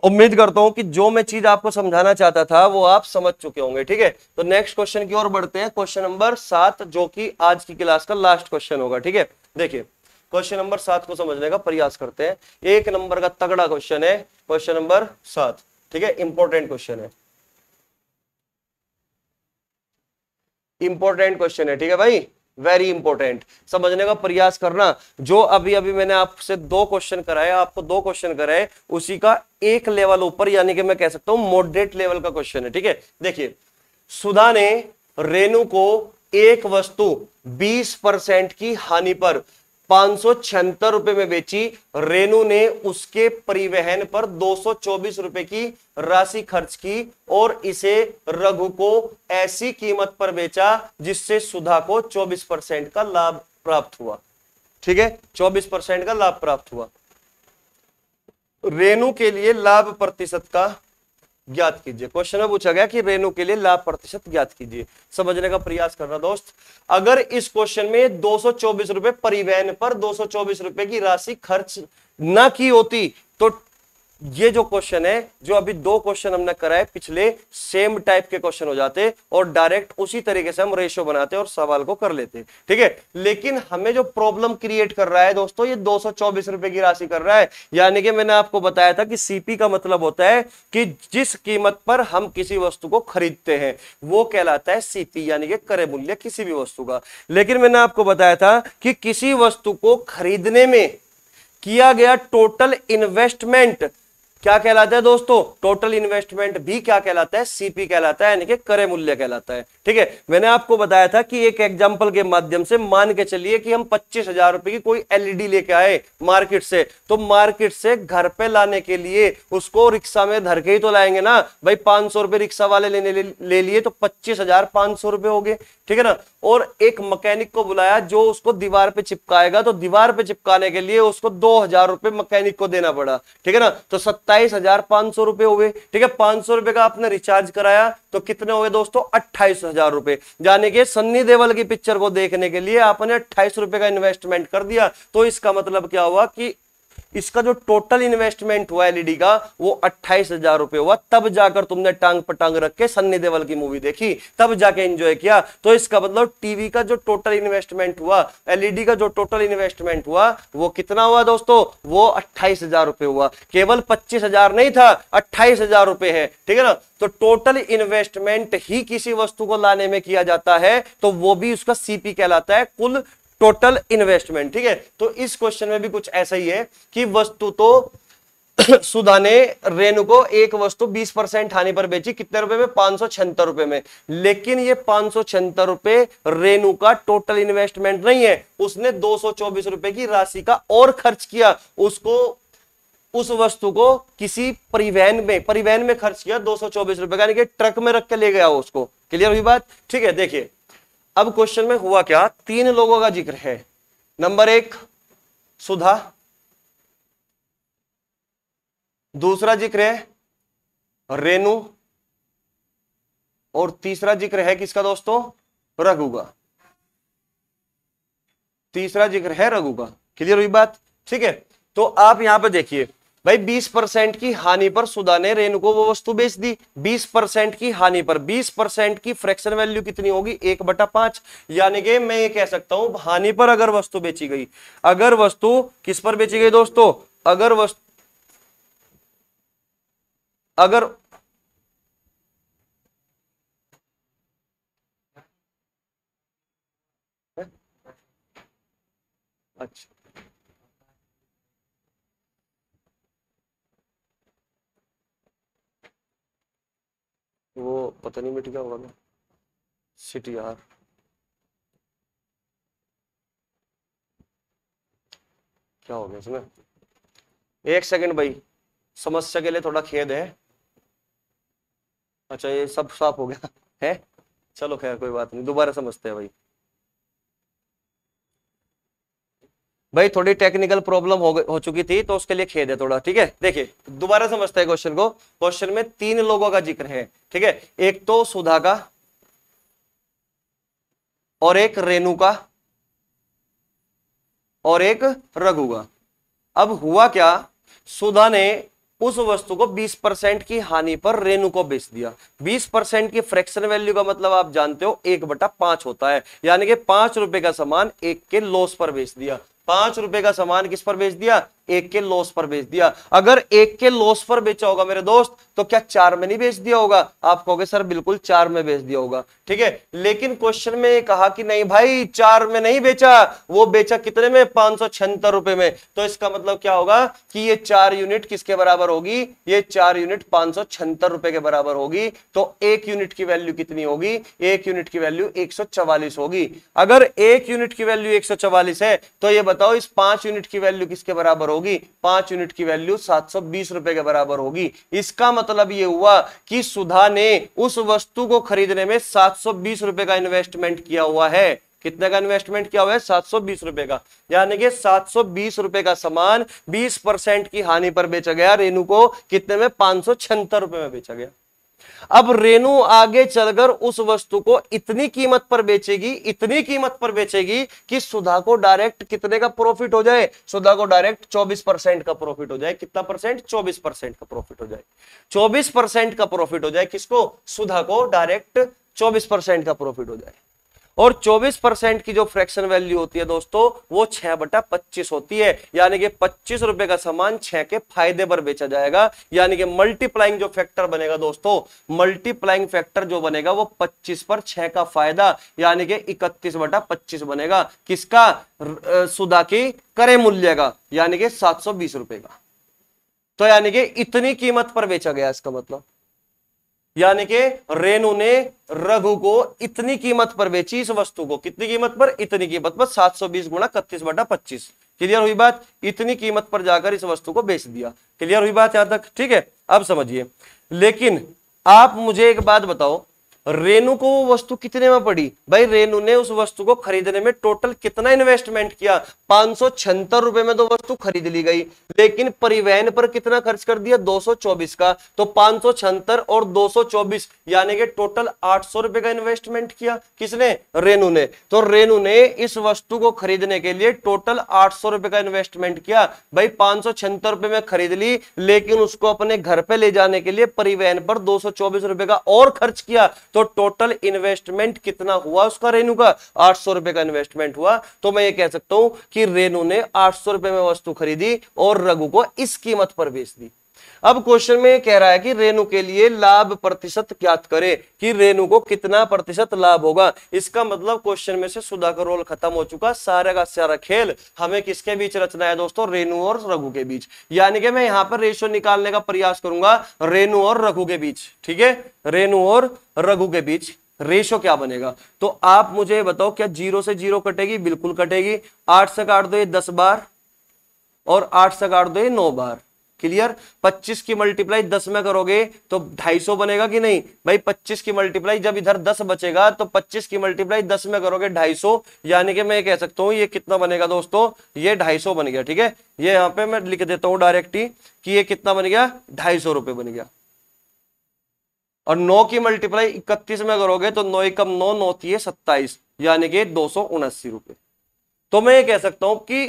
उम्मीद करता हूं कि जो मैं चीज आपको समझाना चाहता था वो आप समझ चुके होंगे, ठीक है। तो नेक्स्ट क्वेश्चन की ओर बढ़ते हैं, क्वेश्चन नंबर 7, जो कि आज की क्लास का लास्ट क्वेश्चन होगा, ठीक है। देखिए क्वेश्चन नंबर 7 को समझने का प्रयास करते हैं। 1 नंबर का तगड़ा क्वेश्चन है क्वेश्चन नंबर 7, ठीक है, इंपॉर्टेंट क्वेश्चन है, इंपॉर्टेंट क्वेश्चन है, ठीक है भाई, वेरी इंपॉर्टेंट। समझने का प्रयास करना। जो अभी अभी मैंने आपसे 2 क्वेश्चन कराए, आपको 2 क्वेश्चन कराए, उसी का एक लेवल ऊपर, यानी कि मैं कह सकता हूं मॉडरेट लेवल का क्वेश्चन है, ठीक है। देखिए, सुधा ने रेणु को एक वस्तु 20% की हानि पर 576 रुपए में बेची। रेणु ने उसके परिवहन पर 224 रुपए की राशि खर्च की और इसे रघु को ऐसी कीमत पर बेचा जिससे सुधा को 24% का लाभ प्राप्त हुआ, ठीक है, 24% का लाभ प्राप्त हुआ। रेणु के लिए लाभ प्रतिशत का ज्ञात कीजिए। क्वेश्चन में पूछा गया कि रेणु के लिए लाभ प्रतिशत ज्ञात कीजिए। समझने का प्रयास करना दोस्त। अगर इस क्वेश्चन में 224 रुपए परिवहन पर 224 रुपए की राशि खर्च ना की होती तो ये जो क्वेश्चन है, जो अभी दो क्वेश्चन हमने कराए पिछले, सेम टाइप के क्वेश्चन हो जाते और डायरेक्ट उसी तरीके से हम रेशियो बनाते और सवाल को कर लेते। ठीक है, लेकिन हमें जो प्रॉब्लम क्रिएट कर रहा है दोस्तों, ये 224 रुपए की राशि कर रहा है। यानी कि मैंने आपको बताया था कि सीपी का मतलब होता है कि जिस कीमत पर हम किसी वस्तु को खरीदते हैं वो कहलाता है सीपी, यानी कि क्रय मूल्य किसी भी वस्तु का। लेकिन मैंने आपको बताया था कि किसी वस्तु को खरीदने में किया गया टोटल इन्वेस्टमेंट क्या कहलाता है दोस्तों, टोटल इन्वेस्टमेंट भी क्या कहलाता है, सीपी कहलाता है, यानी कि क्रय मूल्य कहलाता है। ठीक है, मैंने आपको बताया था कि एक एग्जांपल के माध्यम से मान के चलिए कि हम 25,000 रुपए की कोई एलईडी लेके आए मार्केट से, तो मार्केट से घर पे लाने के लिए उसको रिक्शा में धर के ही तो लाएंगे ना भाई। 500 रुपए रिक्शा वाले ले लिए तो 25,500 रुपए हो गए। ठीक है ना, और एक मैकेनिक को बुलाया जो उसको दीवार पे चिपकाएगा, तो दीवार पे चिपकाने के लिए उसको 2,000 रुपए मैकेनिक को देना पड़ा। ठीक है ना, तो 27,500 रुपए हुए। ठीक है, 500 रुपए का आपने रिचार्ज कराया तो कितने हो गए दोस्तों, 28,000 रुपए। यानी कि सन्नी देओल की पिक्चर को देखने के लिए आपने 28 रुपए का इन्वेस्टमेंट कर दिया। तो इसका मतलब क्या हुआ कि इसका जो टोटल इन्वेस्टमेंट हुआ एलईडी का वो 28,000 रुपए हुआ। तब जाकर तुमने टांग पटांग रख के सन्नी देओल की मूवी देखी, तब जाके एंजॉय किया। तो इसका मतलब टीवी का जो टोटल इन्वेस्टमेंट हुआ, एलईडी का जो टोटल इन्वेस्टमेंट हुआ वो कितना हुआ दोस्तों, वो 28,000 रुपए हुआ। केवल 25,000 नहीं था, 28,000 रुपए है। ठीक है ना, तो टोटल इन्वेस्टमेंट ही किसी वस्तु को लाने में किया जाता है तो वो भी उसका सीपी कहलाता है, कुल टोटल इन्वेस्टमेंट। ठीक है, तो इस क्वेश्चन में भी कुछ ऐसा ही है कि वस्तु तो सुधा ने रेणु को एक वस्तु 20% हानि पर बेची, कितने रुपए में, 576 रुपए में। लेकिन ये 576 रुपए रेणु का टोटल इन्वेस्टमेंट नहीं है, उसने 224 रुपए की राशि का और खर्च किया। उसको उस वस्तु को किसी परिवहन में खर्च किया 224 रुपए का, यानी कि ट्रक में रख के ले गया उसको। क्लियर हुई बात। ठीक है, देखिए अब क्वेश्चन में हुआ क्या, 3 लोगों का जिक्र है। नंबर 1 सुधा, दूसरा जिक्र है रेणु, और तीसरा जिक्र है किसका दोस्तों, रघु का। तीसरा जिक्र है रघु का। क्लियर हुई बात। ठीक है, तो आप यहां पे देखिए भाई 20% की हानि पर सुधा ने रेणु को वो वस्तु बेच दी। 20% की हानि पर 20% की फ्रैक्शन वैल्यू कितनी होगी, 1/5। यानी कि मैं ये कह सकता हूं हानि पर अगर वस्तु बेची गई, अगर वस्तु किस पर बेची गई दोस्तों, अगर वस्तु अगर अच्छा वो पता नहीं मिट गया होगा ना, सिटी यार। क्या हो गया इसमें, एक सेकंड भाई, समस्या के लिए थोड़ा खेद है। अच्छा ये सब साफ हो गया है, चलो खैर कोई बात नहीं, दोबारा समझते हैं भाई। भाई थोड़ी टेक्निकल प्रॉब्लम हो चुकी थी तो उसके लिए खेद है थोड़ा। ठीक है, देखिए दोबारा समझते हैं क्वेश्चन को। क्वेश्चन में 3 लोगों का जिक्र है। ठीक है, एक तो सुधा का, और एक रेणु का, और एक रघु का। अब हुआ क्या, सुधा ने उस वस्तु को 20% की हानि पर रेणु को बेच दिया। 20% की फ्रैक्शन वैल्यू का मतलब आप जानते हो 1/5 होता है, यानी कि 5 रुपए का सामान 1 के लॉस पर बेच दिया। 5 रुपए का सामान किस पर बेच दिया, 1 के लॉस पर बेच दिया। अगर 1 के लॉस पर बेचा होगा मेरे दोस्त तो क्या 4 में नहीं बेच दिया होगा, आप कहोगे सर बिल्कुल 4 में बेच दिया होगा। ठीक है, लेकिन क्वेश्चन में कहा कि नहीं भाई 4 में नहीं बेचा, वो बेचा कितने में, 576 रुपए में। तो इसका मतलब क्या होगा कि ये 4 यूनिट किसके बराबर होगी, ये 4 यूनिट 576 रुपए के बराबर होगी। तो 1 यूनिट की वैल्यू कितनी होगी, 1 यूनिट की वैल्यू 144 होगी। अगर 1 यूनिट की वैल्यू 144 है तो ये बताओ इस 5 यूनिट की वैल्यू किसके बराबर होगी, 5 यूनिट की वैल्यू 720 रुपए के बराबर होगी। इसका मतलब ये हुआ कि सुधा ने उस वस्तु को खरीदने में 720 रुपए का इन्वेस्टमेंट किया हुआ है। कितने का इन्वेस्टमेंट किया हुआ है, 720 रुपए का। यानी कि 720 रुपए का सामान 20% की हानि पर बेचा गया रेणु को, कितने में, 576 रुपए में बेचा गया। अब रेनू आगे चलकर उस वस्तु को इतनी कीमत पर बेचेगी, इतनी कीमत पर बेचेगी कि सुधा को डायरेक्ट कितने का प्रॉफिट हो जाए, सुधा को डायरेक्ट 24% का प्रॉफिट हो जाए। कितना परसेंट? 24% का प्रॉफिट हो जाए। 24% का प्रॉफिट हो जाए किसको? सुधा को डायरेक्ट 24% का प्रॉफिट हो जाए। और 24% की जो फ्रैक्शन वैल्यू होती है दोस्तों वो 6/25 होती है, यानी कि 25 रुपए का सामान 6 के फायदे पर बेचा जाएगा। यानी कि मल्टीप्लाइंग जो फैक्टर बनेगा दोस्तों, मल्टीप्लाइंग फैक्टर जो बनेगा वो 25 पर 6 का फायदा यानी कि 31/25 बनेगा। किसका? सुधा की क्रय मूल्य का, यानी कि 720 रुपए का। तो यानी कि इतनी कीमत पर बेचा गया, इसका मतलब यानी कि रेनू ने रघु को इतनी कीमत पर बेची इस वस्तु को। कितनी कीमत पर? इतनी कीमत पर। 720 गुणा 31/25। क्लियर हुई बात? इतनी कीमत पर जाकर इस वस्तु को बेच दिया। क्लियर हुई बात यहां तक? ठीक है, अब समझिए। लेकिन आप मुझे एक बात बताओ, रेनू को वो वस्तु कितने में पड़ी? भाई रेनू ने उस वस्तु को खरीदने में टोटल कितना इन्वेस्टमेंट किया? 576 रुपए में तो वस्तु खरीद ली गई, लेकिन परिवहन पर कितना खर्च कर दिया? 224 का। तो 576 और 224 यानी कि टोटल 800 रुपए का इन्वेस्टमेंट किया। किसने? रेनू ने। तो रेनू ने इस वस्तु को खरीदने के लिए टोटल 800 रुपए का इन्वेस्टमेंट किया। भाई 576 रुपए में खरीद ली, लेकिन उसको अपने घर पे ले जाने के लिए परिवहन पर 224 रुपए का और खर्च किया। तो टोटल इन्वेस्टमेंट कितना हुआ उसका? रेनू का 800 रुपए का इन्वेस्टमेंट हुआ। तो मैं ये कह सकता हूं कि रेनू ने 800 रुपए में वस्तु खरीदी और रघु को इस कीमत पर बेच दी। अब क्वेश्चन में कह रहा है कि रेनू के लिए लाभ प्रतिशत ज्ञात करें, कि रेनू को कितना प्रतिशत लाभ होगा। इसका मतलब क्वेश्चन में से सुधा का रोल खत्म हो चुका। सारा का सारा खेल हमें किसके बीच रचना है दोस्तों? रेनू और रघु के बीच। यानी कि मैं यहां पर रेशो निकालने का प्रयास करूंगा रेनू और रघु के बीच। ठीक है, रेनू और रघु के बीच रेशो क्या बनेगा? तो आप मुझे बताओ, क्या 0 से 0 कटेगी? बिल्कुल कटेगी। 8 से काट दो ये 10 बार, और 8 से काट दो ये 9 बार। क्लियर? 25 की मल्टीप्लाई 10 में करोगे तो 250 बनेगा कि नहीं? भाई 25 की मल्टीप्लाई, जब इधर 10 बचेगा तो 25 की मल्टीप्लाई 10 में करोगे 250, यानी कि मैं कह सकता हूं ये कितना बनेगा दोस्तों? ये 250 बन गया। ठीक है, ये यहां पे मैं लिख देता हूं डायरेक्ट ही कि ये कितना बन गया? 250 रुपए बन गया। और 9 की मल्टीप्लाई 31 में करोगे तो 9 एकम 9, 9 तिये 27, यानी कि 279 रुपए। तो मैं ये कह सकता हूं कि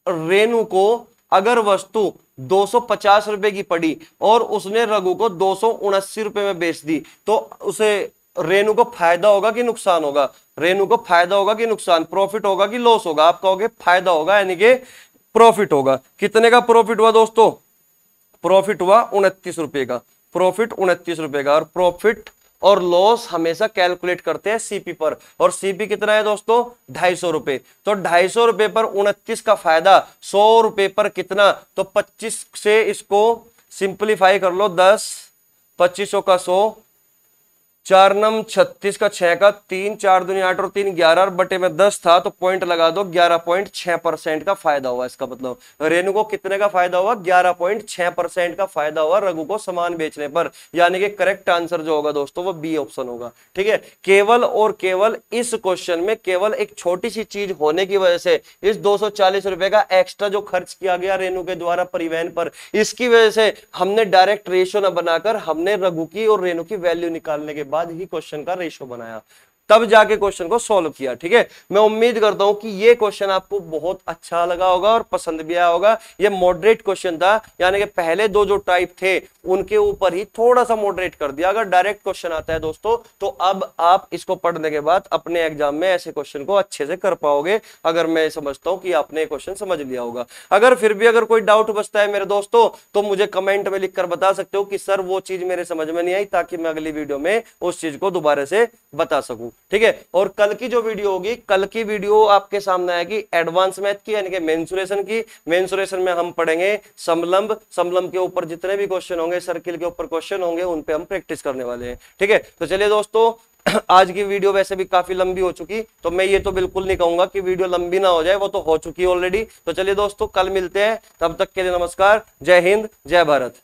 रेनू को अगर वस्तु 250 रुपए की पड़ी और उसने रघु को 279 रुपए में बेच दी, तो उसे रेनू को फायदा होगा कि नुकसान होगा? रेनू को फायदा होगा कि नुकसान? प्रॉफिट होगा कि लॉस होगा? आप कहोगे फायदा होगा, यानी कि प्रॉफिट होगा। कितने का प्रॉफिट हुआ दोस्तों? प्रॉफिट हुआ 29 रुपए का। प्रॉफिट 29 रुपए का। और प्रॉफिट और लॉस हमेशा कैलकुलेट करते हैं सीपी पर, और सीपी कितना है दोस्तों? 250 रुपए। तो 250 रुपए पर 29 का फायदा 100 रुपए पर कितना? तो 25 से इसको सिंप्लीफाई कर लो, 10, 25 का 100, 4 नम 36 का 6 का 3, 4 दूनी 8 और 3 11 बटे में 10 था, तो पॉइंट लगा दो। 11.6% का फायदा हुआ। इसका मतलब रेनू को कितने का फायदा हुआ? 11.6% का फायदा हुआ रघु को सामान बेचने पर। यानी कि करेक्ट आंसर जो होगा दोस्तों वो बी ऑप्शन होगा। ठीक है, केवल और केवल इस क्वेश्चन में केवल एक छोटी सी चीज होने की वजह से, इस 240 रुपए का एक्स्ट्रा जो खर्च किया गया रेनू के द्वारा परिवहन पर, इसकी वजह से हमने डायरेक्ट रेशियो न बनाकर हमने रघु की और रेनू की वैल्यू निकालने के बाद ही क्वेश्चन का रेशो बनाया, तब जाके क्वेश्चन को सॉल्व किया। ठीक है, मैं उम्मीद करता हूं कि ये क्वेश्चन आपको बहुत अच्छा लगा होगा और पसंद भी आया होगा। ये मॉडरेट क्वेश्चन था, यानी कि पहले दो जो टाइप थे उनके ऊपर ही थोड़ा सा मॉडरेट कर दिया। अगर डायरेक्ट क्वेश्चन आता है दोस्तों तो अब आप इसको पढ़ने के बाद अपने एग्जाम में ऐसे क्वेश्चन को अच्छे से कर पाओगे, अगर मैं समझता हूं कि आपने क्वेश्चन समझ लिया होगा। अगर फिर भी अगर कोई डाउट बचता है मेरे दोस्तों तो मुझे कमेंट में लिखकर बता सकते हो कि सर वो चीज मेरे समझ में नहीं आई, ताकि मैं अगली वीडियो में उस चीज को दोबारा से बता सकूं। ठीक है, और कल की जो वीडियो होगी, कल की वीडियो आपके सामने आएगी एडवांस मैथ की, यानी कि मेंसुरेशन की। मेंसुरेशन में हम पढ़ेंगे समलंब, समलंब के ऊपर जितने भी क्वेश्चन होंगे, सर्किल के ऊपर क्वेश्चन होंगे, उन पे हम प्रैक्टिस करने वाले हैं। ठीक है, तो चलिए दोस्तों, आज की वीडियो वैसे भी काफी लंबी हो चुकी, तो मैं ये तो बिल्कुल नहीं कहूंगा कि वीडियो लंबी ना हो जाए, वो तो हो चुकी है ऑलरेडी। तो चलिए दोस्तों, कल मिलते हैं, तब तक के लिए नमस्कार, जय हिंद, जय भारत।